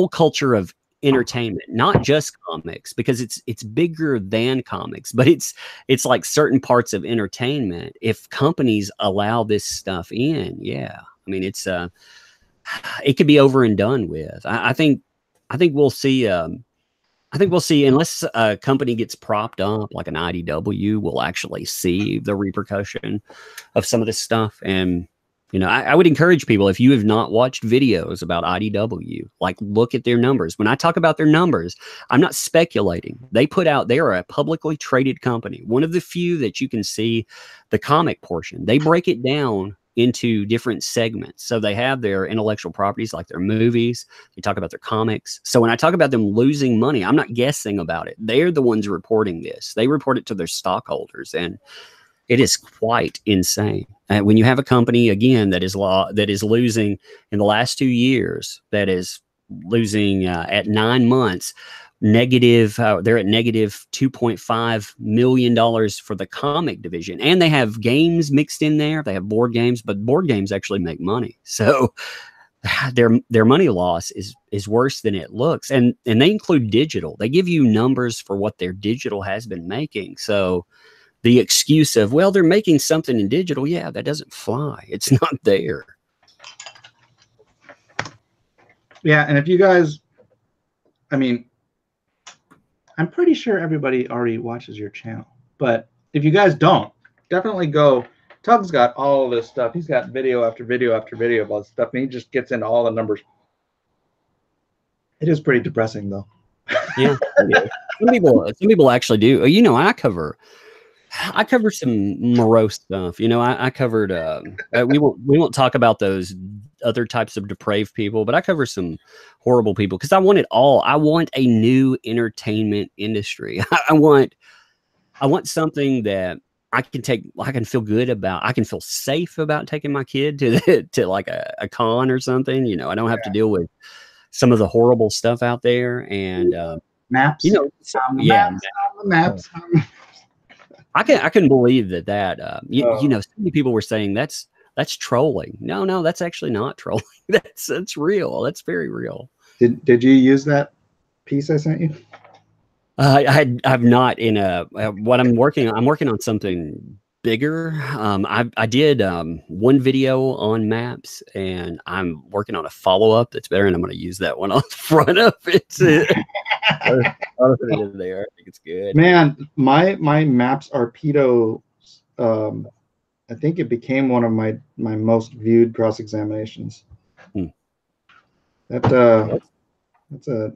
culture of entertainment, not just comics, because it's bigger than comics, but it's like certain parts of entertainment. If companies allow this stuff in, yeah, I mean, it's it could be over and done with. I think we'll see. I think we'll see, unless a company gets propped up like an IDW, we'll actually see the repercussion of some of this stuff. And, you know, I would encourage people, if you have not watched videos about IDW, like look at their numbers. When I talk about their numbers, I'm not speculating. They are a publicly traded company. One of the few that you can see the comic portion. They break it down into different segments. So they have their intellectual properties, like their movies. They talk about their comics. So when I talk about them losing money, I'm not guessing about it. They're the ones reporting this. They report it to their stockholders, and it is quite insane. And when you have a company, again, that is losing in the last 2 years, that is losing at 9 months, negative, they're at negative $2.5 million for the comic division. And they have games mixed in there. They have board games, but board games actually make money. So their money loss is worse than it looks. And they include digital. They give you numbers for what their digital has been making. So the excuse of, well, they're making something in digital, yeah, that doesn't fly. It's not there. Yeah, and if you guys, I mean, I'm pretty sure everybody already watches your channel, but if you guys don't, definitely go. Tug's got all this stuff. He's got video after video after video about stuff, and he just gets into all the numbers. It is pretty depressing, though. Yeah, some people actually do. You know, I cover some morose stuff. You know, I covered. We won't talk about those other types of depraved people, but I cover some horrible people because I want it all. I want a new entertainment industry. I want something that I can feel good about. I can feel safe about taking my kid to like a con or something. You know, I don't have to deal with some of the horrible stuff out there. And maps. You know, maps. I couldn't believe that you know, so many people were saying that's trolling. No, that's actually not trolling. That's real. That's very real. Did you use that piece I sent you? I've not in what I'm working on. I'm working on something bigger. I did one video on maps, and I'm working on a follow-up that's better, and I'm going to use that one on the front of it. I'll put it in there. I think it's good. Man, my maps are pedo. I think it became one of my most viewed cross-examinations. That's a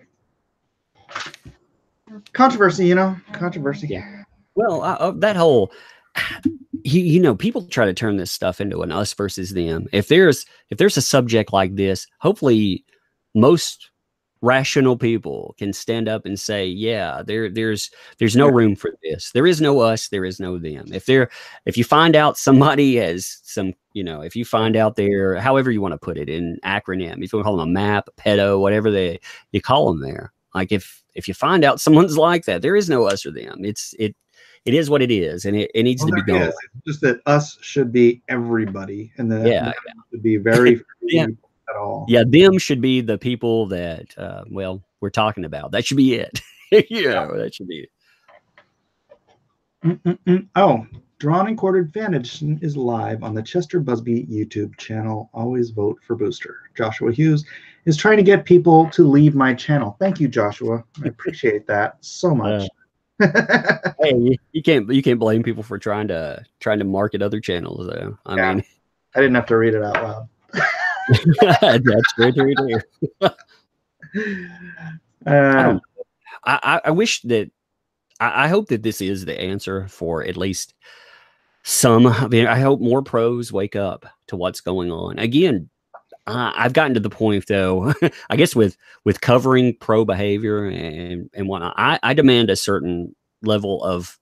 controversy, you know, controversy. Yeah. Well, that whole, you know, people try to turn this stuff into an us versus them. If there's a subject like this, hopefully most rational people can stand up and say, yeah, there's no room for this. There is no us, there is no them. If you find out somebody has some, you know, if you find out there, however you want to put it in acronym, if you want to call them a map, a pedo, whatever you call them there. Like if you find out someone's like that, there is no us or them. It is what it is, and it needs to be gone. It's just that us should be everybody, and that should be very few at all. Yeah, them should be the people that well, we're talking about. That should be it. That should be it. Oh, Drawn and Quartered Fan Edition is live on the Chester Busby YouTube channel. Always vote for Booster. Joshua Hughes is trying to get people to leave my channel. Thank you, Joshua. I appreciate that so much. Hey, you can't blame people for trying to market other channels, though. I mean, I didn't have to read it out loud. That's true, true, true. I don't. I wish that. I hope that this is the answer for at least some. I mean, I hope more pros wake up to what's going on. Again, I've gotten to the point, though, I guess with covering pro behavior and whatnot, I demand a certain level of,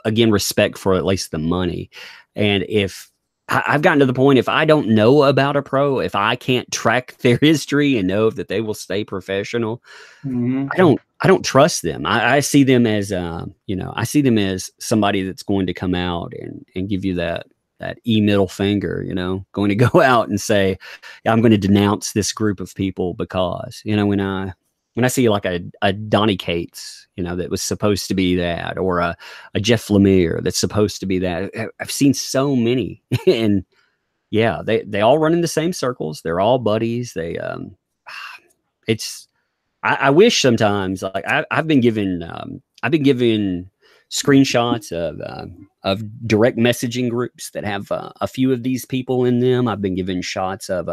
again, respect for at least the money. And if I've gotten to the point, if I don't know about a pro, if I can't track their history and know that they will stay professional, I don't trust them. I see them as, I see them as somebody that's going to come out and give you that middle finger, going to go out and say, I'm going to denounce this group of people because, when I see like a Donnie Cates, that was supposed to be that, or a Jeff Lemire that's supposed to be that. I've seen so many, and yeah, they all run in the same circles. They're all buddies. I wish sometimes, like I've been given screenshots of direct messaging groups that have a few of these people in them. I've been given shots of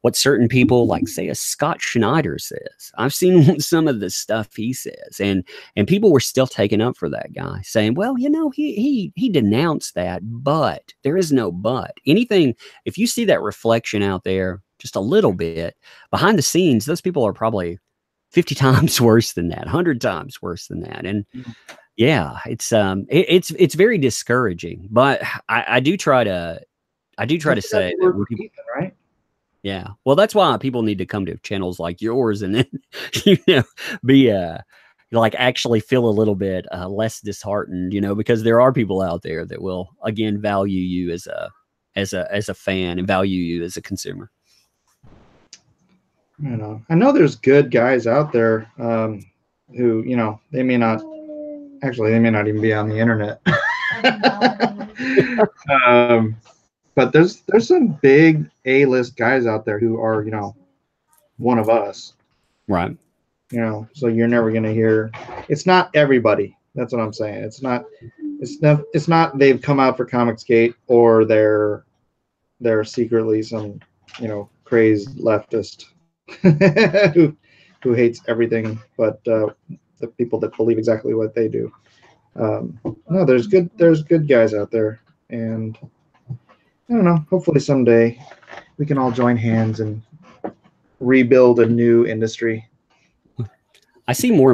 what certain people, like say a Scott Schneider, says. I've seen some of the stuff he says, and people were still taken up for that guy, saying, well, he denounced that, but there is no but. Anything, if you see that reflection out there just a little bit behind the scenes, those people are probably 50 times worse than that, 100 times worse than that. And yeah, it's very discouraging, but I do try to say that people, right? Yeah. Well, that's why people need to come to channels like yours and then, be, like actually feel a little bit less disheartened, because there are people out there that will, again, value you as a fan and value you as a consumer. I know there's good guys out there who, they may not even be on the internet. But there's some big A-list guys out there who are, one of us. Right. So you're never going to hear. It's not everybody. That's what I'm saying. It's not they've come out for Comicsgate or they're secretly some, crazed leftist who hates everything but the people that believe exactly what they do. No, there's good guys out there, and I don't know, hopefully someday we can all join hands and rebuild a new industry. I see more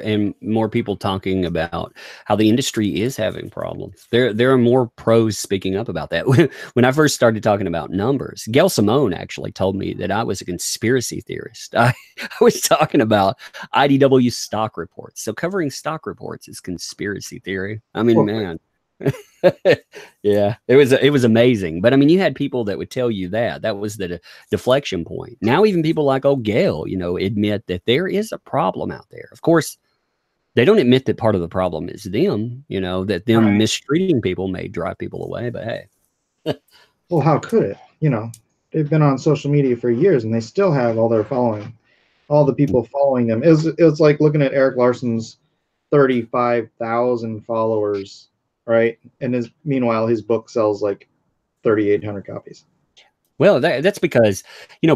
and more people talking about how the industry is having problems. There are more pros speaking up about that. When I first started talking about numbers, Gail Simone actually told me that I was a conspiracy theorist. I was talking about IDW stock reports. So covering stock reports is conspiracy theory. I mean, man. Yeah, it was amazing. But I mean, you had people that would tell you that was the deflection point. Now even people like Gail, admit that there is a problem out there. Of course, they don't admit that part of the problem is them, that them mistreating people may drive people away. But hey. Well, how could it? They've been on social media for years and they still have all their following, all the people following them. It was like looking at Eric Larson's 35,000 followers. Right. And meanwhile, his book sells like 3,800 copies. Well, that's because,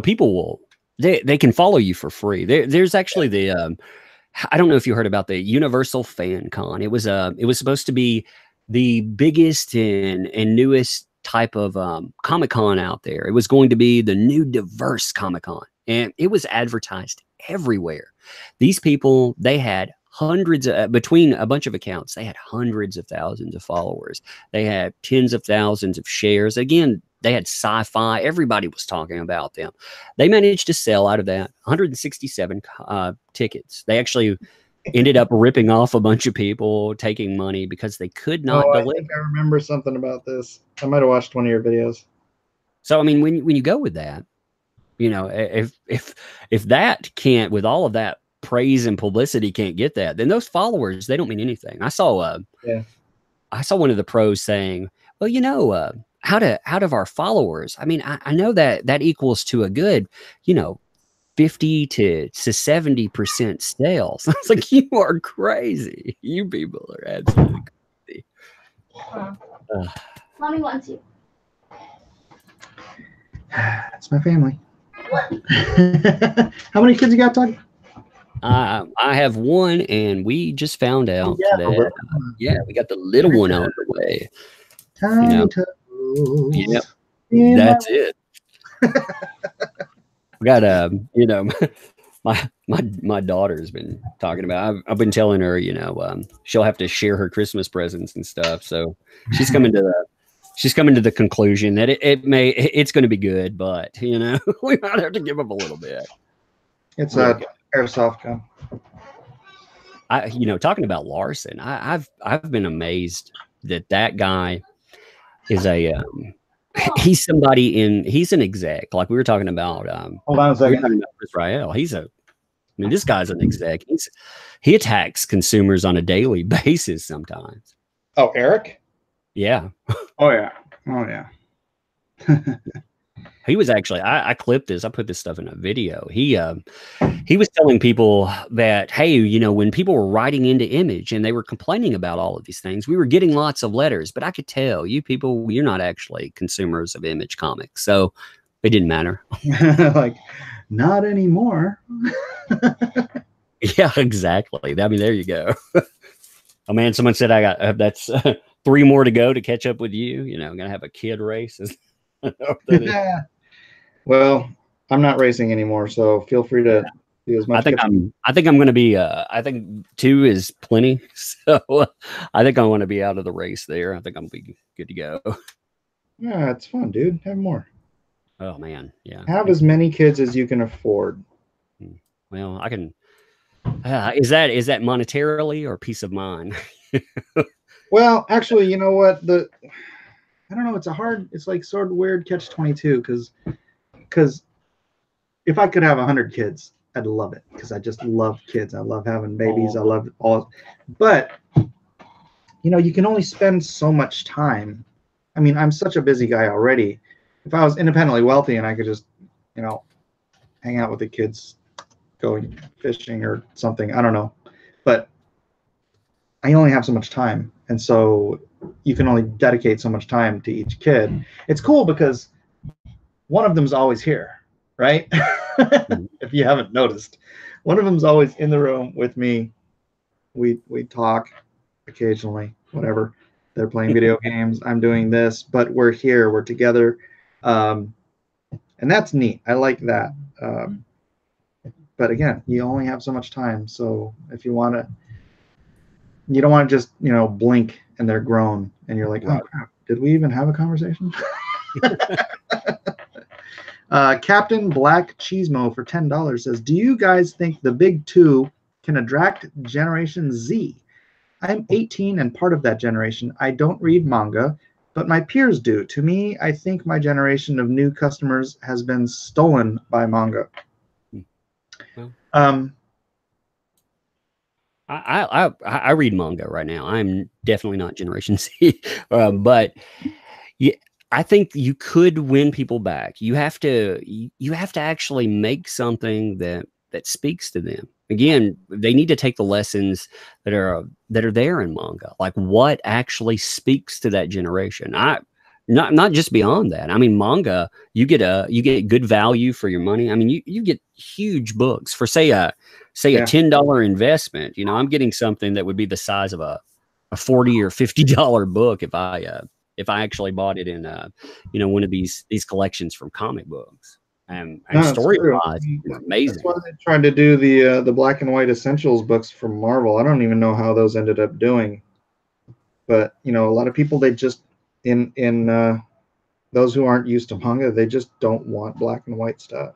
people they can follow you for free. There's actually I don't know if you heard about the Universal Fan Con. It was supposed to be the biggest and newest type of Comic-Con out there. It was going to be the new diverse Comic-Con, and it was advertised everywhere. These people, they had hundreds between a bunch of accounts, they had hundreds of thousands of followers. They had tens of thousands of shares. Again, they had sci-fi. Everybody was talking about them. They managed to sell out of that 167 tickets. They actually ended up ripping off a bunch of people, taking money because they could not deliver. I think I remember something about this. I might have watched one of your videos. So I mean, when you go with that, if that can't, with all of that praise and publicity, can't get that, then those followers, they don't mean anything. I saw one of the pros saying, well, out of our followers, I mean, I know that equals to a good, 50 to 70% sales. I was like, you are crazy. You people are absolutely crazy. Mommy wants you. It's my family. How many kids you got, Todd? I have one, and we just found out Yeah, that we got the little one on the way. Tiny toes. Yep, in that's my- it. We got my daughter's been talking about. I've been telling her, she'll have to share her Christmas presents and stuff. So she's coming to the conclusion that it's going to be good, but we might have to give up a little bit. It's a airsoft gun. Talking about Larson, I've been amazed that guy is he's an exec. Like we were talking about. Hold on a second. We were talking about Israel. This guy's an exec. He attacks consumers on a daily basis sometimes. Oh, Eric? Yeah. Oh yeah. He was actually, I clipped this. I put this stuff in a video. He was telling people that, hey, when people were writing into Image and they were complaining about all of these things, we were getting lots of letters, but I could tell you people, you're not actually consumers of Image comics. So it didn't matter. Like, not anymore. Yeah, exactly. There you go. Oh man, someone said I got, that's 3 more to go to catch up with you. I'm going to have a kid race. Yeah. Well, I'm not racing anymore, so feel free to do as much. I think I'm going to be. I think 2 is plenty, so I think I want to be out of the race there. I think I'm gonna be good to go. Yeah, it's fun, dude. Have more. Oh man, yeah. Have as many kids as you can afford. Well, I can. Is that monetarily or peace of mind? Well, actually, you know what? I don't know. It's like sort of weird catch-22 because if I could have 100 kids, I'd love it because I just love kids. I love having babies. I love all. But you can only spend so much time. I mean, I'm such a busy guy already. If I was independently wealthy and I could just, hang out with the kids, going fishing or something, I don't know. But I only have so much time, and so you can only dedicate so much time to each kid. It's cool because one of them's always here, right? If you haven't noticed, one of them's always in the room with me. We talk occasionally, whatever. They're playing video games. I'm doing this, but we're here. We're together, and that's neat. I like that. But again, you only have so much time. So if you want to, you don't want to just blink and they're grown and you're like, oh crap, did we even have a conversation? Captain Black Cheesemo for $10 says, do you guys think the big 2 can attract Generation Z? I'm 18 and part of that generation. I don't read manga, but my peers do. To me, I think my generation of new customers has been stolen by manga. I read manga right now. I'm definitely not Generation Z, but yeah, I think you could win people back. You have to actually make something that speaks to them. Again, they need to take the lessons that are there in manga, like what actually speaks to that generation. Not just beyond that. I mean, manga, you get good value for your money. I mean, you get huge books for say a $10 investment. I'm getting something that would be the size of a $40 or $50 book if I actually bought it in one of these collections from comic books. And story-wise, amazing. That's why they tried to do the Black and White Essentials books from Marvel. I don't even know how those ended up doing, but a lot of people, they just in those who aren't used to manga, they just don't want black and white stuff.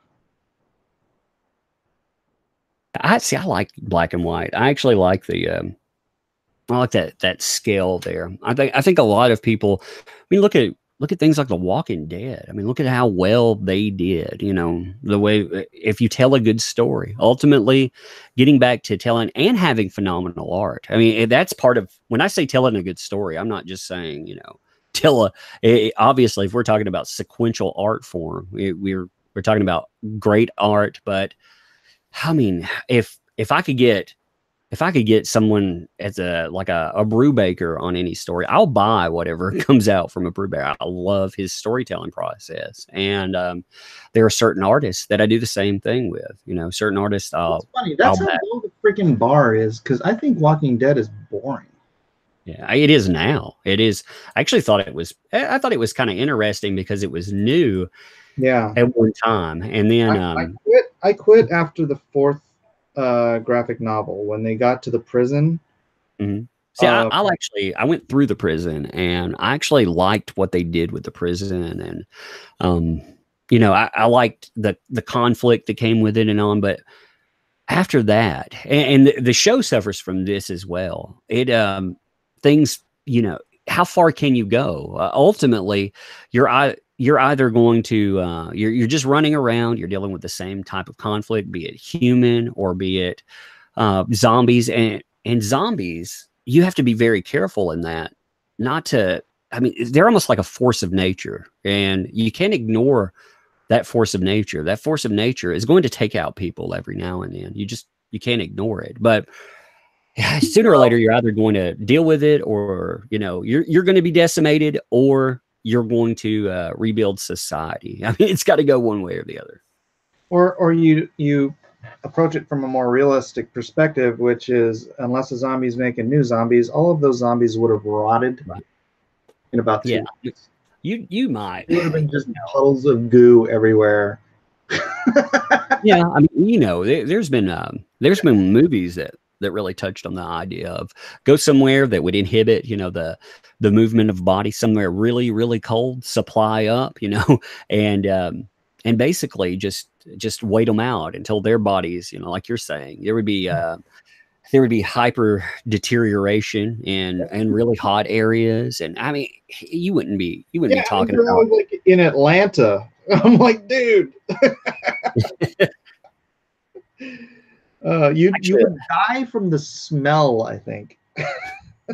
I like black and white. I actually like I like that scale there. I think a lot of people. I mean, look at things like The Walking Dead. I mean, look at how well they did. The way if you tell a good story, ultimately getting back to telling and having phenomenal art. I mean, that's part of when I say telling a good story. I'm not just saying obviously if we're talking about sequential art form, we're talking about great art. But I mean, if I could get if I could get someone as a brew baker on any story, I'll buy whatever comes out from a brew baker. I love his storytelling process, and there are certain artists that I do the same thing with. You know, certain artists. It's funny. That's how low the freaking bar is, because I think Walking Dead is boring. Yeah, it is now. It is. I actually thought it was. I thought it was kind of interesting because it was new. Yeah. At one time, and then I quit after the 4th graphic novel when they got to the prison. Mm-hmm. See, I went through the prison, and I actually liked what they did with the prison, and you know, I liked the conflict that came with it and on. But after that, and the show suffers from this as well. It things, you know, how far can you go? Ultimately, you're either going to you're just running around. You're dealing with the same type of conflict, be it human or be it zombies, and zombies. You have to be very careful in that, not to. I mean, they're almost like a force of nature, and you can't ignore that force of nature. That force of nature is going to take out people every now and then. You can't ignore it, but sooner or later, you're either going to deal with it, or you know, you're going to be decimated, or you're going to rebuild society. I mean, it's got to go one way or the other. Or you approach it from a more realistic perspective, which is, unless a zombie's making new zombies, all of those zombies would have rotted in about 2 weeks. You might. It would have been just puddles of goo everywhere. Yeah, I mean, you know, there's been movies that really touched on the idea of go somewhere that would inhibit, you know, the movement of body, somewhere really, really cold, supply up, you know, and basically just wait them out until their bodies, you know, like you're saying, there would be hyper deterioration in really hot areas. And I mean, you wouldn't be talking about like in Atlanta. I'm like, dude, you would die from the smell, I think.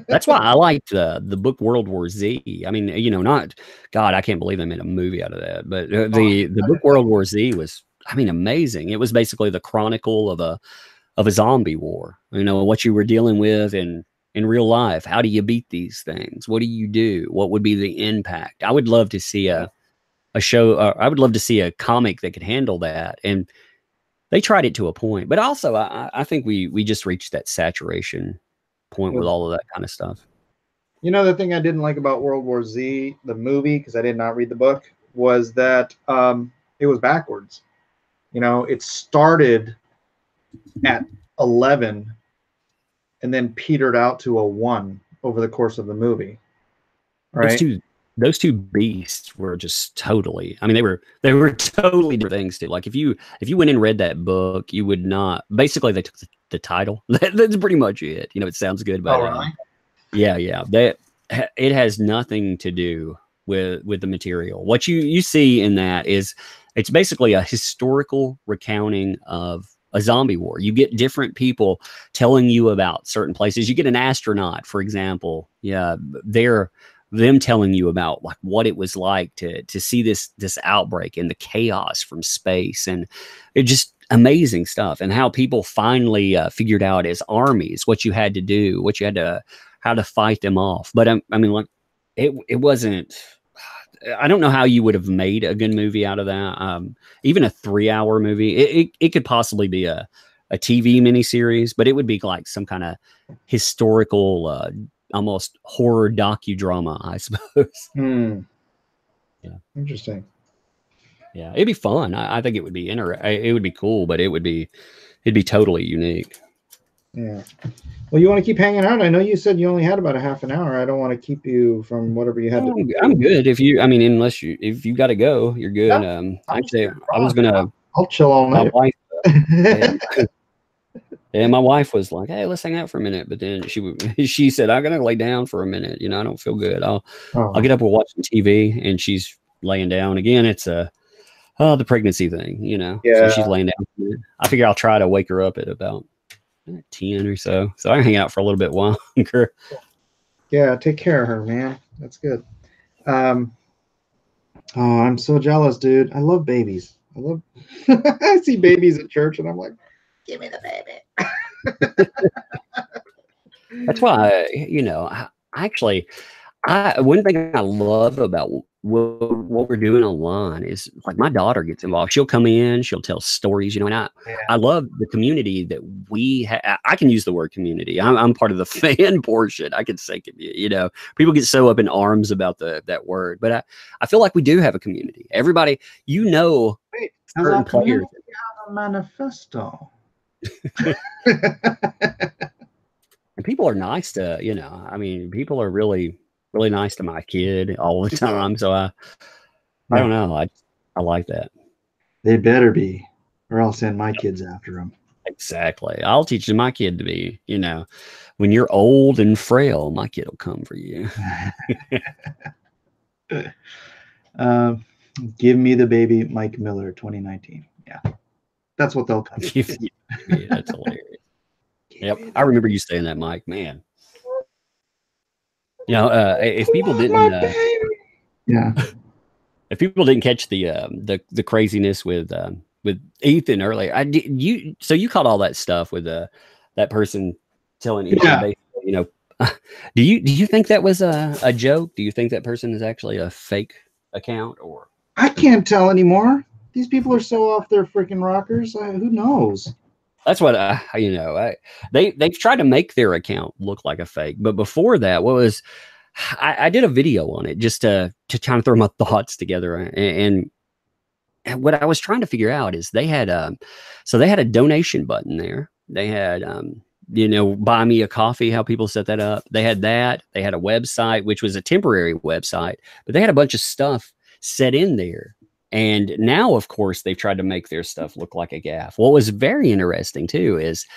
That's why I liked the book World War Z. I mean, you know, not God, I can't believe they made a movie out of that. But the book World War Z was, I mean, amazing. It was basically the chronicle of a zombie war. You know, what you were dealing with in real life. How do you beat these things? What do you do? What would be the impact? I would love to see a show. I would love to see a comic that could handle that. And they tried it to a point, but also I think we just reached that saturation point with all of that kind of stuff. You know, the thing I didn't like about World War Z, the movie, because I did not read the book, was that it was backwards. You know, it started at 11 and then petered out to a 1 over the course of the movie. Right? Those two beasts were just totally, I mean, they were totally different things too. Like if you went and read that book, you would not, basically they took the title. That's pretty much it. You know, it sounds good, but really? yeah, that it has nothing to do with the material. What you see in that is it's basically a historical recounting of a zombie war. You get different people telling you about certain places. You get an astronaut, for example. Yeah, them telling you about like what it was like to see this outbreak and the chaos from space, and it just amazing stuff, and how people finally figured out as armies what you had to do, how to fight them off. But I mean, like it wasn't. I don't know how you would have made a good movie out of that. Even a 3-hour movie, it could possibly be a TV miniseries, but it would be like some kind of historical, almost horror docudrama, I suppose. Yeah, interesting. Yeah, it'd be fun. I think it would be it would be cool, but it'd be totally unique. Yeah. Well, you want to keep hanging out? I know you said you only had about a half an hour. I don't want to keep you from whatever you had to do. I'm good. If you got to go, you're good. Yeah, Actually, I was gonna. I'll chill all night. My wife, and my wife was like, "Hey, let's hang out for a minute." But then she said, "I'm gonna lay down for a minute. You know, I don't feel good. I'll get up and watch TV." And she's laying down again. It's the pregnancy thing, you know. Yeah. So she's laying down. I figure I'll try to wake her up at about 10 or so I can hang out for a little bit longer. Yeah, take care of her, man. That's good. I'm so jealous, dude. I love babies. I see babies at church and I'm like, give me the baby. That's why, you know, actually, one thing I love about what we're doing online is like my daughter gets involved. She'll come in, she'll tell stories, you know, and I love the community that we I can use the word community. I'm part of the fan portion. I can say community, you know, people get so up in arms about that word, but I feel like we do have a community. Everybody, you know, Wait, certain players have a manifesto. and people are nice to, you know, I mean, people are really nice to my kid all the time. So I don't know. I like that. They better be, or I'll send my kids after them. Exactly. I'll teach my kid to be, you know, when you're old and frail, my kid will come for you. Give me the baby, Mike Miller, 2019. Yeah, that's what they'll come. That's hilarious. Yep, I remember you saying that, Mike. Man, you know, if people didn't, if people didn't catch the craziness with Ethan earlier, so you caught all that stuff with that person telling Ethan, you know, do you think that was a joke? Do you think that person is actually a fake account? Or I can't tell anymore. These people are so off their freaking rockers. Who knows? That's what you know. They've tried to make their account look like a fake, but before that, I did a video on it just to kind of throw my thoughts together, and what I was trying to figure out is they had a donation button there. They had you know, buy me a coffee, how people set that up. They had that. They had a website, which was a temporary website, but they had a bunch of stuff set in there. And now, of course, they've tried to make their stuff look like a gaffe. What was very interesting, too, is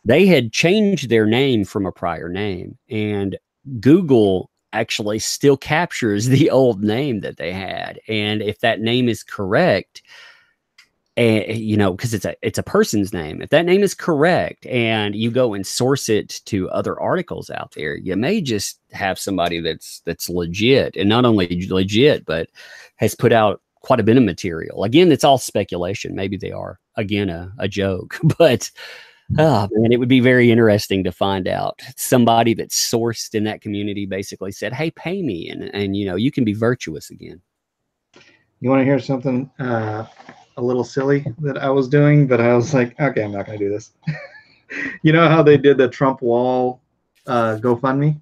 they had changed their name from a prior name. And Google actually still captures the old name that they had. And if that name is correct, you know, because it's a person's name, if that name is correct and you go and source it to other articles out there, you may just have somebody that's legit, and not only legit, but has put out quite a bit of material. Again, it's all speculation. Maybe they are, again, a joke, but oh man, it would be very interesting to find out. Somebody that's sourced in that community basically said, hey, pay me, and you know, you can be virtuous again. You want to hear something a little silly that I was doing, but I was like, okay, I'm not going to do this. You know how they did the Trump wall GoFundMe?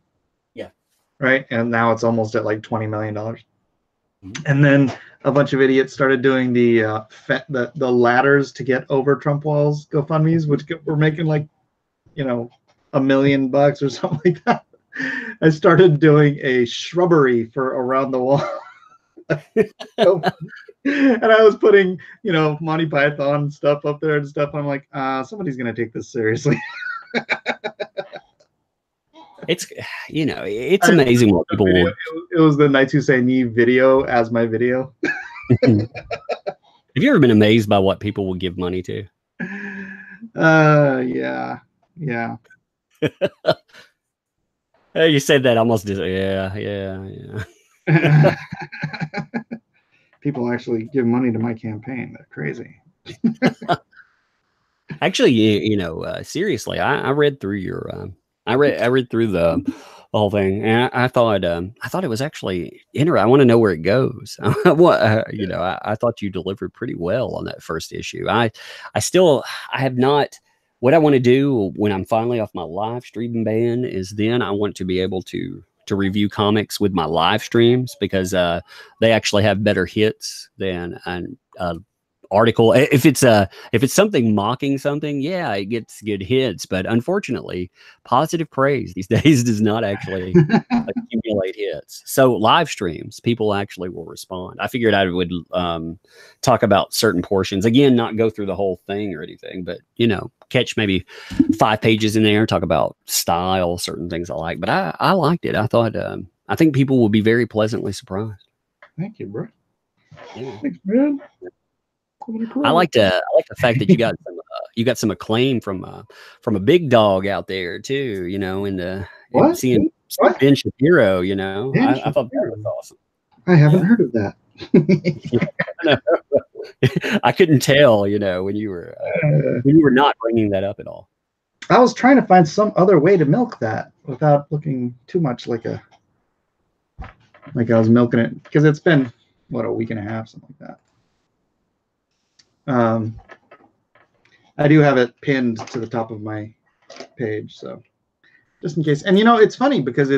Yeah. Right? And now it's almost at like $20 million. And then a bunch of idiots started doing the ladders to get over Trump walls GoFundMes, which were making like, you know, $1 million or something like that. I started doing a shrubbery for around the wall. And I was putting, you know, Monty Python stuff up there and stuff. I'm like, somebody's going to take this seriously. It's, you know, it's amazing what people will. It was the Nights Who Say Knee video as my video. Have you ever been amazed by what people will give money to? Yeah. You said that almost. Yeah. People actually give money to my campaign. They're crazy. Actually, you know, seriously, I read through your. I read through the whole thing, and I thought it was actually interesting. I want to know where it goes. You know, I thought you delivered pretty well on that first issue. I have not. What I want to do when I'm finally off my live streaming ban is then I want to be able to review comics with my live streams, because they actually have better hits than an article. If it's something mocking something, yeah, it gets good hits, but unfortunately, positive praise these days does not actually accumulate hits. So live streams, people actually will respond. I figured I would talk about certain portions, again, not go through the whole thing or anything, but you know, catch maybe 5 pages in there, talk about style, certain things I like. But I liked it. I thought I think people will be very pleasantly surprised. Thank you, bro. Yeah. Thanks, man. I like the fact that you got some acclaim from a big dog out there too. You know, seeing Ben Shapiro. You know, I thought that was awesome. I haven't heard of that. I couldn't tell. You know, when you were not bringing that up at all. I was trying to find some other way to milk that without looking too much like I was milking it, because it's been what, a week and a half, something like that. I do have it pinned to the top of my page, so just in case. And it's funny because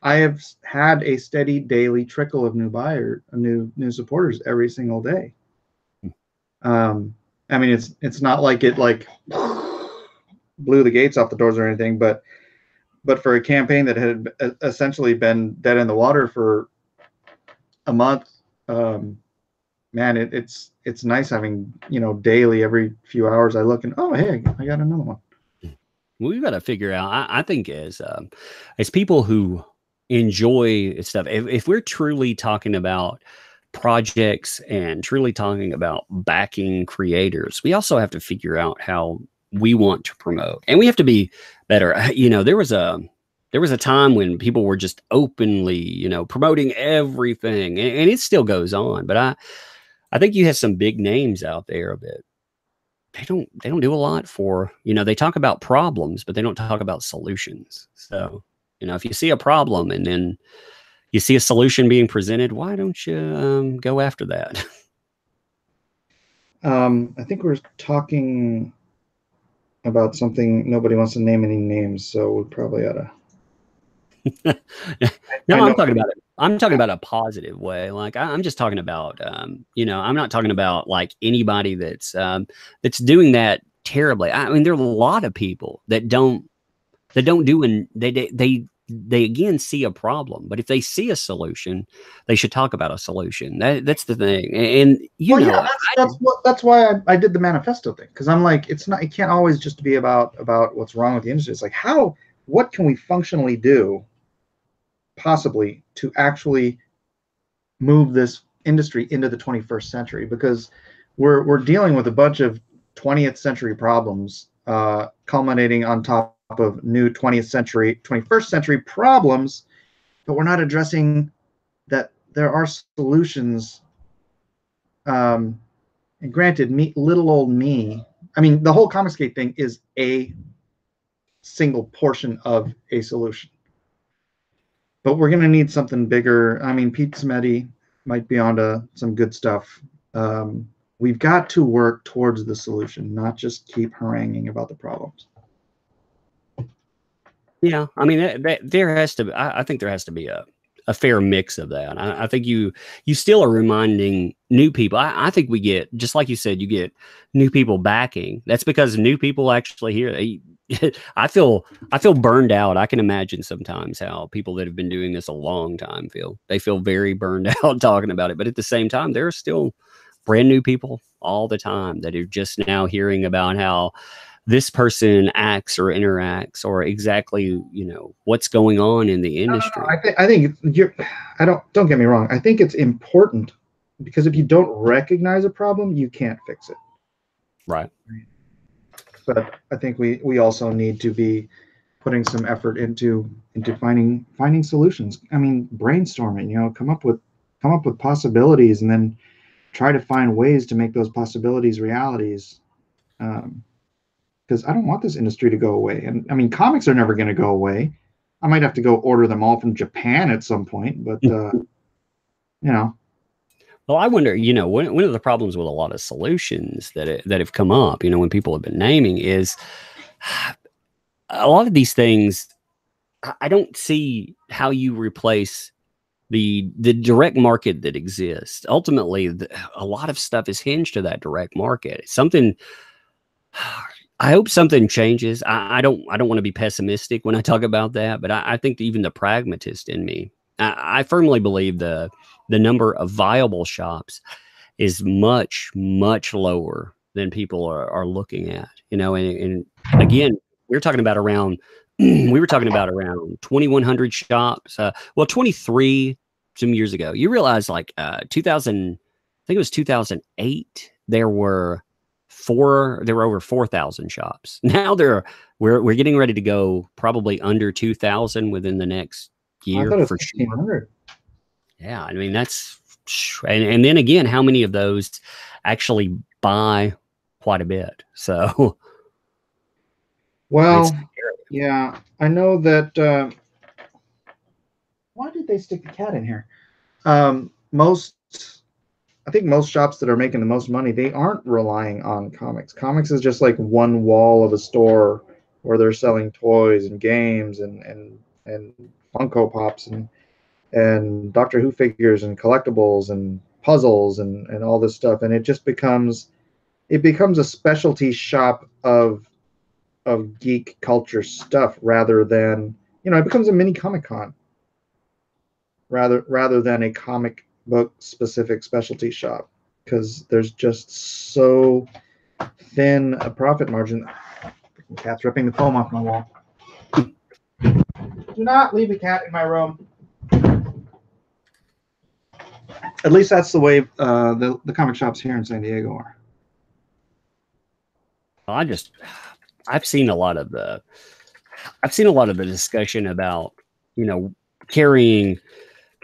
I have had a steady daily trickle of new supporters every single day. I mean, it's not like it blew the gates off the doors or anything, but for a campaign that had essentially been dead in the water for a month, man, it's nice having, daily, every few hours I look and, oh, hey, I got another one. We've got to figure out, I think as people who enjoy stuff, if we're truly talking about projects and truly talking about backing creators, we also have to figure out how we want to promote, and we have to be better. There was a time when people were just openly, promoting everything, and it still goes on. But I think you have some big names out there that they don't do a lot for, they talk about problems, but they don't talk about solutions. So, if you see a problem and then you see a solution being presented, why don't you go after that? I think we're talking about something. Nobody wants to name any names, so we probably ought to. No, I'm talking about a positive way. Like I'm just talking about, I'm not talking about like anybody that's doing that terribly. I mean, there are a lot of people that don't do, and they again see a problem, but if they see a solution, they should talk about a solution. That's the thing. And that's why I did the manifesto thing, because I'm like, it can't always just be about what's wrong with the industry. It's like, what can we functionally do possibly to actually move this industry into the 21st century, because we're dealing with a bunch of 20th century problems, culminating on top of new 21st century problems, but we're not addressing that there are solutions. And granted, little old me, I mean, the whole Comicsgate thing is a single portion of a solution. But we're going to need something bigger. I mean, Pete Smetty might be onto some good stuff. We've got to work towards the solution, not just keep haranguing about the problems. Yeah, I mean, there has to. I think there has to be a fair mix of that. I think you still are reminding new people. I think we get, just like you said, you get new people backing. That's because new people actually hear. I feel burned out. I can imagine sometimes how people that have been doing this a long time feel. They feel very burned out talking about it. But at the same time, there are still brand new people all the time that are just now hearing about how this person acts or interacts, or exactly, what's going on in the industry. I think don't get me wrong. I think it's important, because if you don't recognize a problem, you can't fix it. Right. But I think we also need to be putting some effort into finding solutions. I mean, brainstorming, come up with possibilities, and then try to find ways to make those possibilities realities. Because I don't want this industry to go away. And I mean, comics are never going to go away. I might have to go order them all from Japan at some point, but Well, I wonder, one of the problems with a lot of solutions that have come up, when people have been naming, is a lot of these things. I don't see how you replace the direct market that exists. Ultimately, a lot of stuff is hinged to that direct market. I hope something changes. I don't want to be pessimistic when I talk about that, but I think even the pragmatist in me, I firmly believe the number of viable shops is much, much lower than people are looking at, and again, we were talking about around 2,100 shops. 23 some years ago. You realize, like 2000, I think it was 2008, there were over 4,000 shops. Now we're getting ready to go probably under 2,000 within the next year, for sure. Yeah, I mean, that's, and then again, how many of those actually buy quite a bit? So Well, yeah, I know that. Why did they stick the cat in here? Most, I think most shops that are making the most money, they aren't relying on comics. Comics is just like one wall of a store where they're selling toys and games and Funko Pops and Doctor Who figures and collectibles and puzzles and all this stuff, and it just becomes a specialty shop of geek culture stuff rather than, it becomes a mini Comic Con rather than a comic book specific specialty shop, because there's just so thin a profit margin. The cat's ripping the foam off my wall. Do not leave a cat in my room. At least that's the way the comic shops here in San Diego are. I've seen a lot of the discussion about,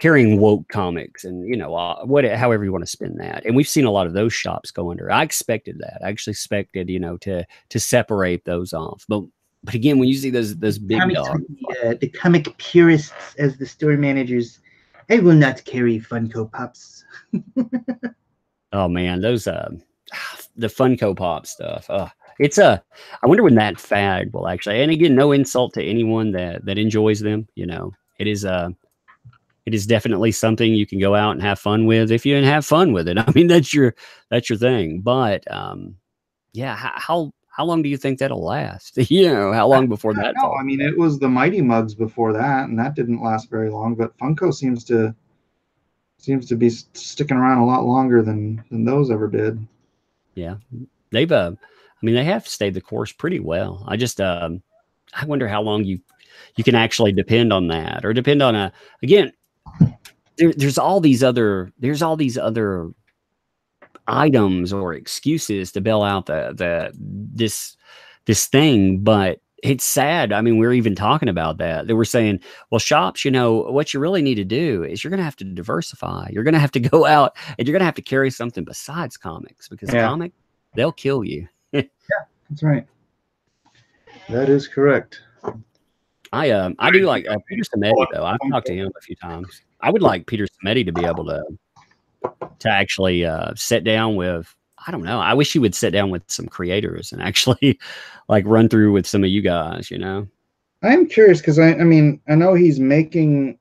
carrying woke comics and, however you want to spin that. And we've seen a lot of those shops go under. I expected that. I actually expected, to separate those off. But again, when you see those big dogs, the comic purists, as the store managers, I will not carry Funko Pops. oh man, those the Funko Pop stuff. I wonder when that fad will actually. And again, no insult to anyone that enjoys them. It is definitely something you can go out and have fun with if you can have fun with it. I mean, that's your thing. But yeah, how long do you think that'll last? How long before that? No, I mean, it was the Mighty Mugs before that, and that didn't last very long. But Funko seems to be sticking around a lot longer than those ever did. Yeah, they've they have stayed the course pretty well. I wonder how long you can actually depend on that, or depend on again. There's all these other items or excuses to bail out this thing, but it's sad. I mean, we're even talking about that. They were saying, well, shops, what you really need to do is you're going to have to diversify. You're going to have to go out and you're going to have to carry something besides comics, because comics, they'll kill you. Yeah, that's right. That is correct. I do like Peter Samedi, though. I've talked to him a few times. I would like Peter Samedi to be able to actually sit down with, I don't know. I wish he would sit down with some creators and actually like run through with some of you guys, I'm curious because I know he's making.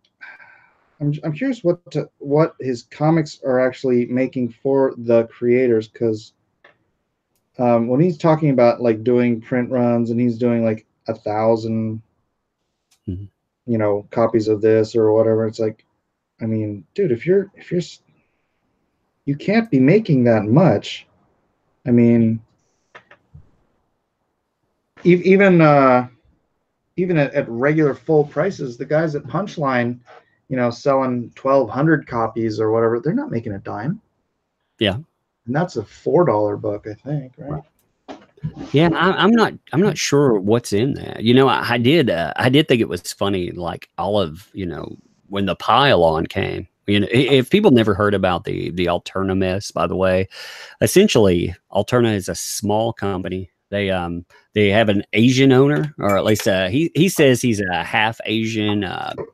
I'm curious what his comics are actually making for the creators, because when he's talking about like doing print runs and he's doing like 1,000, copies of this or whatever, it's like, I mean, dude, if you're you can't be making that much. I mean, even at regular full prices, the guys at Punchline, selling 1,200 copies or whatever, they're not making a dime. Yeah, and that's a $4 book, I think, right? Yeah, I'm not sure what's in that. I did think it was funny, like all of when the pile-on came. If people never heard about the Alterna mess, by the way, essentially Alterna is a small company. They have an Asian owner, or at least he says he's a half Asian,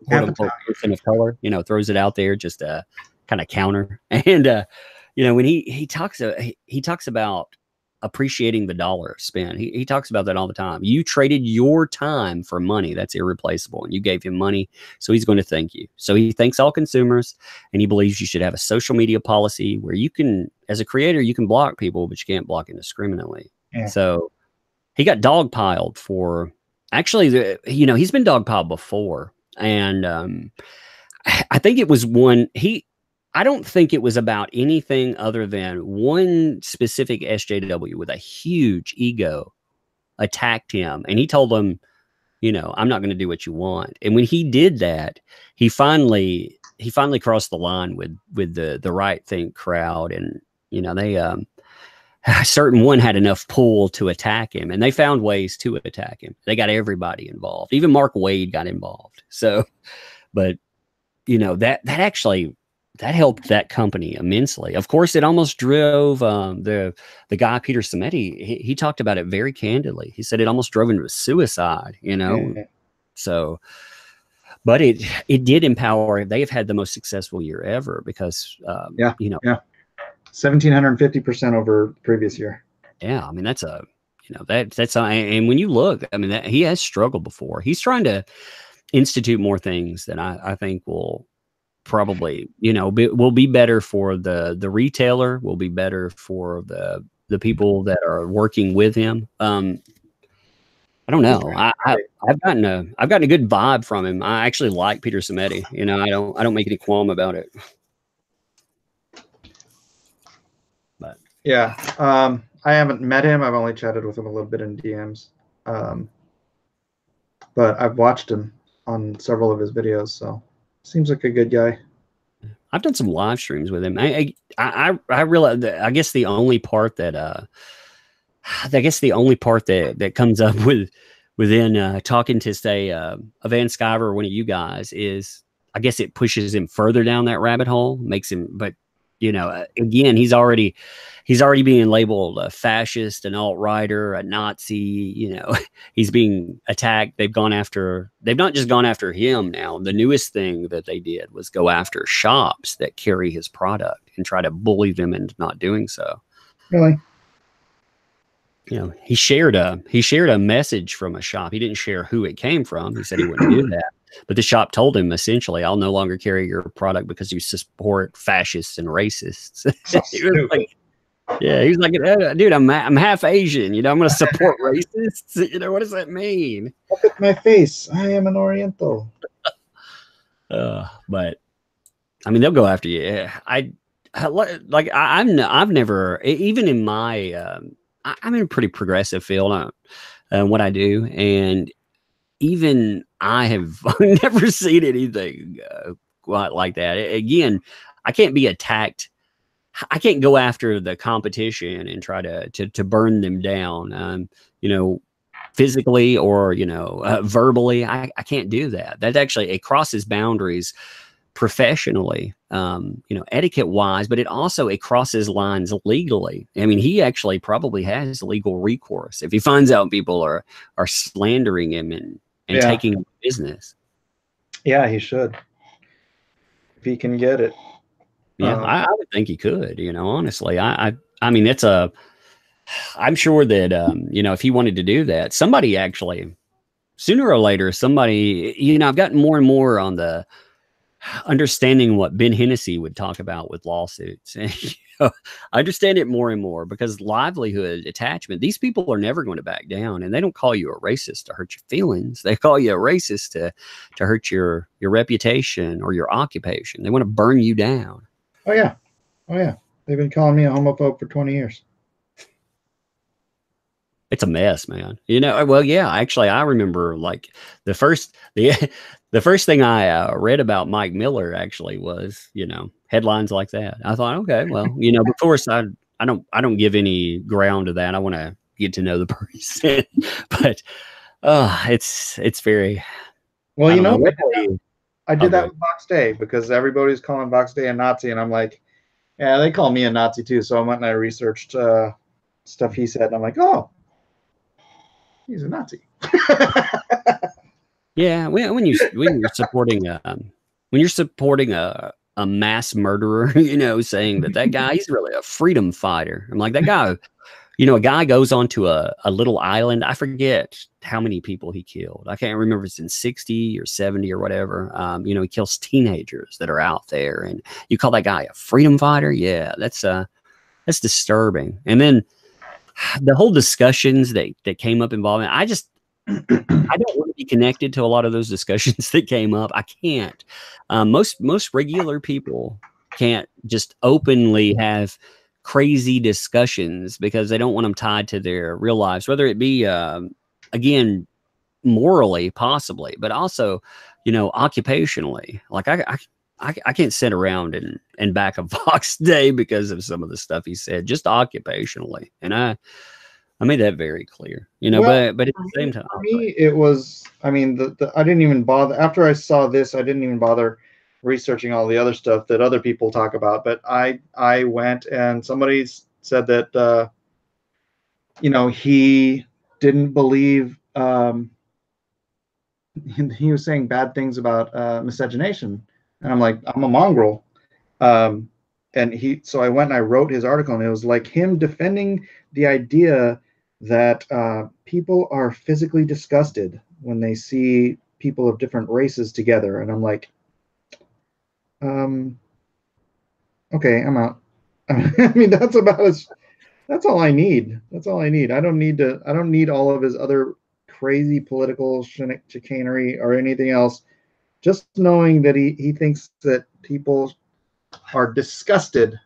quote unquote, person of color. Throws it out there just to kind of counter. And when he talks about appreciating the dollar spent, he talks about that all the time. You traded your time for money. That's irreplaceable. And you gave him money, so he's going to thank you. So he thanks all consumers, and he believes you should have a social media policy where you can, as a creator, you can block people, but you can't block indiscriminately. Yeah. So he got dogpiled for, actually, he's been dogpiled before. And I think it was I don't think it was about anything other than one specific SJW with a huge ego attacked him. And he told them, I'm not going to do what you want. And when he did that, he finally crossed the line with the Right Think crowd. And, they, a certain one had enough pull to attack him, and they found ways to attack him. They got everybody involved. Even Mark Wade got involved. So, but, that actually, that helped that company immensely. Of course, it almost drove the guy Peter Samedi. He talked about it very candidly. He said it almost drove him to suicide. You know, Yeah. so. But it did empower. They have had the most successful year ever because Yeah. you know, Yeah. 1,750% over the previous year. yeah. I mean, that's a that's and when you look, I mean, that he has struggled before. He's trying to institute more things that I think will probably will be better for the retailer, will be better for the people that are working with him. I don't know. I've gotten a good vibe from him. I actually like Peter Samedi. You know, I don't make any qualm about it. But yeah, I haven't met him. I've only chatted with him a little bit in DMs, but I've watched him on several of his videos. So seems like a good guy. I've done some live streams with him. I realize that I guess the only part that that comes up within talking to say a Van Sciver or one of you guys is I guess it pushes him further down that rabbit hole, makes him. But again, he's already being labeled a fascist, an alt-righter, a Nazi. He's being attacked. They've not just gone after him now. The newest thing that they did was go after shops that carry his product and try to bully them into not doing so. Really? He shared a message from a shop. He didn't share who it came from. He said he wouldn't do that. But the shop told him essentially, I'll no longer carry your product because you support fascists and racists. He was like, dude, I'm half Asian. I'm going to support racists. What does that mean? Look at my face. I am an Oriental. But I mean, they'll go after you. I've never, even in my, I'm in a pretty progressive field on what I do. And even I have never seen anything quite like that. Again, I can't be attacked. I can't go after the competition and try to burn them down, physically or, verbally. I can't do that. That actually, it crosses boundaries professionally, etiquette wise, but it crosses lines legally. I mean, he actually probably has legal recourse if he finds out people are slandering him and taking business. Yeah, he should, if he can get it. Yeah, I would think he could. Honestly, I mean, I'm sure that if he wanted to do that, somebody actually sooner or later, I've gotten more and more on the understanding what Ben Hennessy would talk about with lawsuits. I understand it more and more because livelihood attachment, these people are never going to back down, and they don't call you a racist to hurt your feelings. They call you a racist to hurt your reputation or your occupation. They want to burn you down. Oh yeah. They've been calling me a homophobe for 20 years. It's a mess, man. Well, yeah, actually, I remember like the first thing I read about Mike Miller actually was, headlines like that. I thought, okay, well, of course I don't give any ground to that. I want to get to know the person, but it's very well, I did that with Box Day because everybody's calling Box Day a Nazi, and I'm like, yeah, they call me a Nazi too. So I went and I researched stuff he said, and I'm like, oh, he's a Nazi. Yeah, when you're supporting a mass murderer, saying that guy, he's really a freedom fighter. I'm like, that guy, a guy goes onto a little island. I forget how many people he killed. I can't remember if it's in 60 or 70 or whatever. He kills teenagers that are out there, and you call that guy a freedom fighter? Yeah, that's disturbing. And then the whole discussions that came up involving, I don't want to be connected to a lot of those discussions that came up. I can't. Most regular people can't just openly have crazy discussions because they don't want them tied to their real lives, whether it be, again, morally, possibly, but also, occupationally. Like I can't sit around and back a Fox Day because of some of the stuff he said, just occupationally. And I made that very clear, but at the same time, for me, it was, I mean, I didn't even bother after I saw this. I didn't even bother researching all the other stuff that other people talk about. But I went, and somebody said that he didn't believe. He was saying bad things about miscegenation, and I'm like, I'm a mongrel. So I went and I wrote his article, and it was like him defending the idea that people are physically disgusted when they see people of different races together. And I'm like, okay, I'm out. I mean, that's all I need. That's all I need. I don't need all of his other crazy political chicanery or anything else. Just knowing that he thinks that people are disgusted.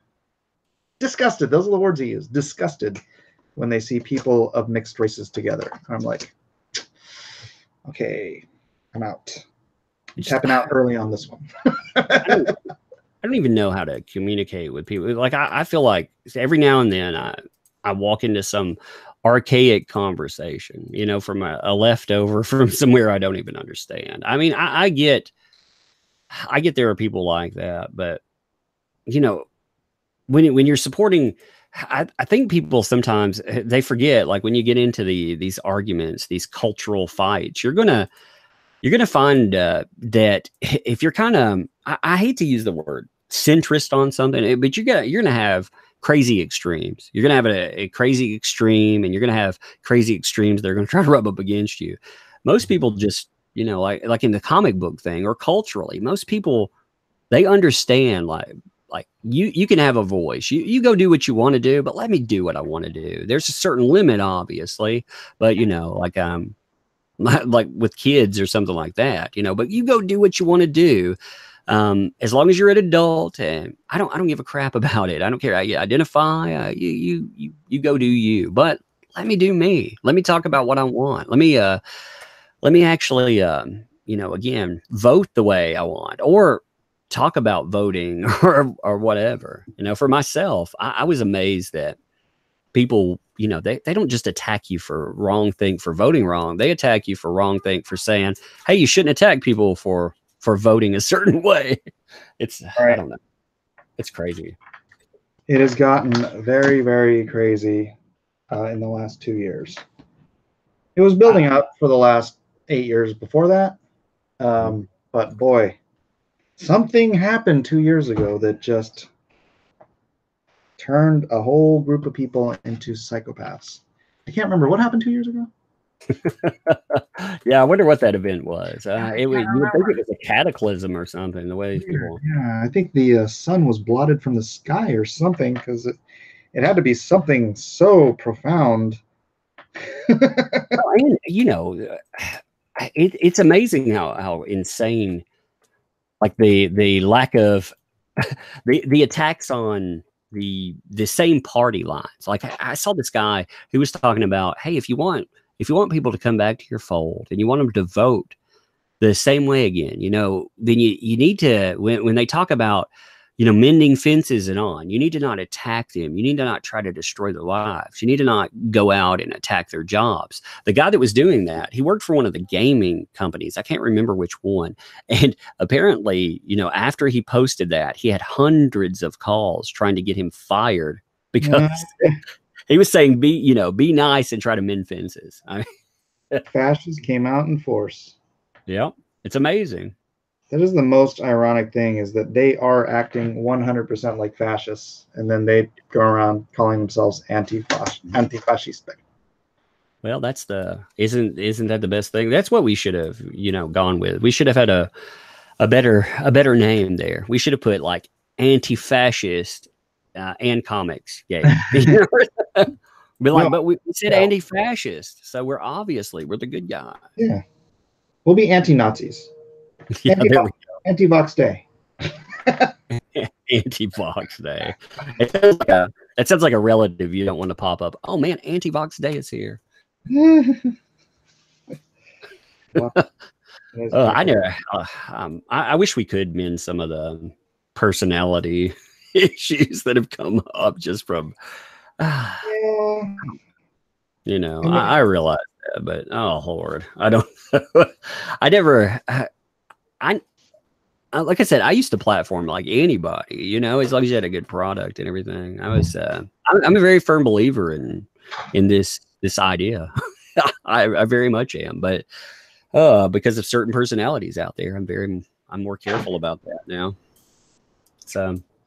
Disgusted. Those are the words he used. Disgusted when they see people of mixed races together. I'm like, okay, I'm out. I'm tapping out early on this one. I don't even know how to communicate with people. Like I feel like every now and then I walk into some archaic conversation, from a leftover from somewhere I don't even understand. I mean, I get there are people like that, but when you're supporting, I think people sometimes they forget, like when you get into these arguments, these cultural fights, you're gonna find that if you're kind of, I hate to use the word centrist on something, but you're gonna have crazy extremes. You're gonna have a crazy extreme, and you're gonna have crazy extremes that are gonna try to rub up against you. Most people just, like in the comic book thing or culturally, most people, they understand like you can have a voice. You go do what you want to do, but let me do what I want to do. There's a certain limit, obviously, but like with kids or something like that, but you go do what you want to do. As long as you're an adult, and I don't give a crap about it. I don't care. You identify, you go do you, but let me do me. Let me talk about what I want. Let me actually, again, vote the way I want, or talk about voting or whatever. For myself, I was amazed that people, they don't just attack you for voting wrong. They attack you for wrong thing for saying, hey, you shouldn't attack people for voting a certain way. It's right. I don't know. It's crazy. It has gotten very, very crazy in the last 2 years. It was building up for the last 8 years before that. But boy, something happened 2 years ago that just turned a whole group of people into psychopaths. I can't remember what happened 2 years ago. Yeah, I wonder what that event was. You would think it was a cataclysm or something. The way people. Yeah, I think the sun was blotted from the sky or something, because it had to be something so profound. And it's amazing how insane, like the lack of the attacks on the same party lines. Like I saw this guy who was talking about, hey, if you want people to come back to your fold and you want them to vote the same way again, then you need to, when they talk about, mending fences and on, you need to not attack them. You need to not try to destroy their lives. You need to not go out and attack their jobs. The guy that was doing that, he worked for one of the gaming companies. I can't remember which one. And apparently, after he posted that, he had hundreds of calls trying to get him fired because he was saying, be nice and try to mend fences. Fascists came out in force. Yeah, it's amazing. That is the most ironic thing, is that they are acting 100% like fascists, and then they go around calling themselves anti-fascist. Well, that's isn't that the best thing? That's what we should have, gone with. We should have had a better name there. We should have put like anti-fascist and comics game. Be like, but we said anti-fascist, so we're the good guy. Yeah, we'll be anti-Nazis. Yeah, there we go. Anti-Vox Day. Anti-Vox Day. It sounds like a relative you don't want to pop up. Oh man, Anti-Vox Day is here. I wish we could mend some of the personality issues that have come up just from. I realize that, but oh Lord, I don't. like I said, I used to platform like anybody, you know, as long as you had a good product and everything. I'm a very firm believer in this idea. I very much am, but because of certain personalities out there, I'm more careful about that now.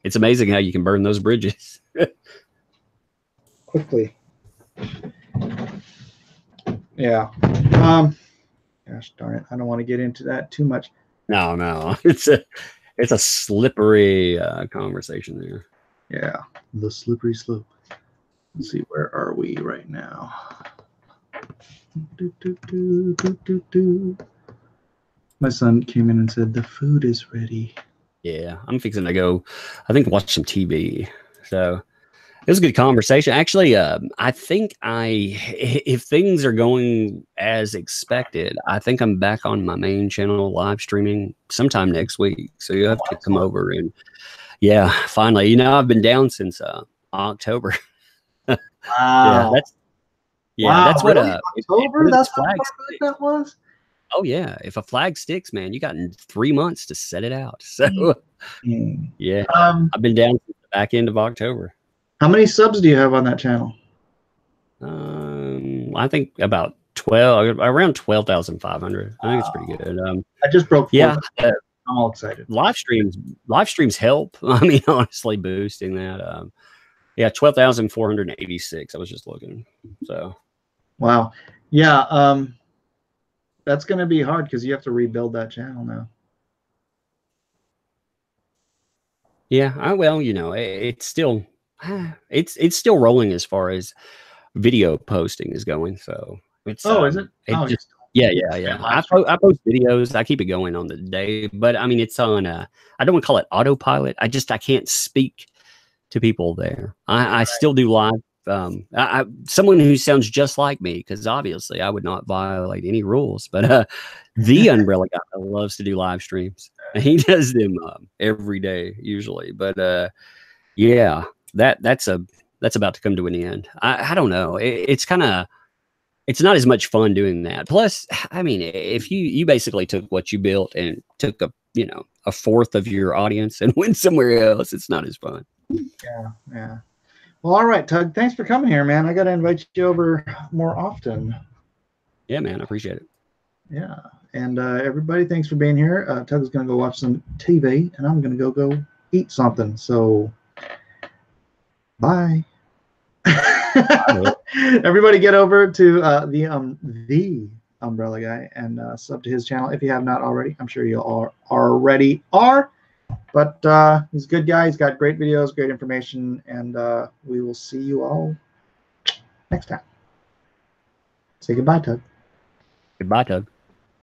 It's amazing how you can burn those bridges quickly. Yeah. Gosh darn it, I don't want to get into that too much. No, it's a slippery conversation there. Yeah, the slippery slope. Let's see, where are we right now? My son came in and said the food is ready. Yeah, I'm fixing to go, I think, watch some TV. So it was a good conversation. Actually, I think if things are going as expected, I think I'm back on my main channel live streaming sometime next week. So you have to come over and, yeah, finally. You know, I've been down since October. Wow. That's really? what October. That's how far back that was. Oh yeah, if a flag sticks, man, you got 3 months to set it out. So yeah, I've been down since the back end of October. How many subs do you have on that channel? I think about 12, around 12,500. I think it's pretty good. I just broke 4. Yeah, I'm all excited. Live streams help. I mean, honestly, boosting that. Yeah, 12,486. I was just looking. So wow, yeah. That's going to be hard because you have to rebuild that channel now. Yeah, well, you know, it's still still rolling as far as video posting is going. So it's is it? Yeah. I post videos. I keep it going on the day, but I mean, it's on. I don't want to call it autopilot. I can't speak to people there. I still do live. Someone who sounds just like me, because obviously I would not violate any rules, but the Umbrella Guy loves to do live streams. He does them every day usually, but yeah, that's about to come to an end. I don't know. It's not as much fun doing that. Plus, I mean, if you basically took what you built and took a fourth of your audience and went somewhere else, it's not as fun. Yeah. Well, all right, Tug. Thanks for coming here, man. I got to invite you over more often. Yeah, man. I appreciate it. Yeah. And everybody, thanks for being here. Tug's going to go watch some TV, and I'm going to go eat something. So, bye. Everybody get over to the Umbrella Guy and sub to his channel if you have not already. I'm sure you all already are. But he's a good guy. He's got great videos, great information, and we will see you all next time. Say goodbye, Tug. Goodbye, Tug.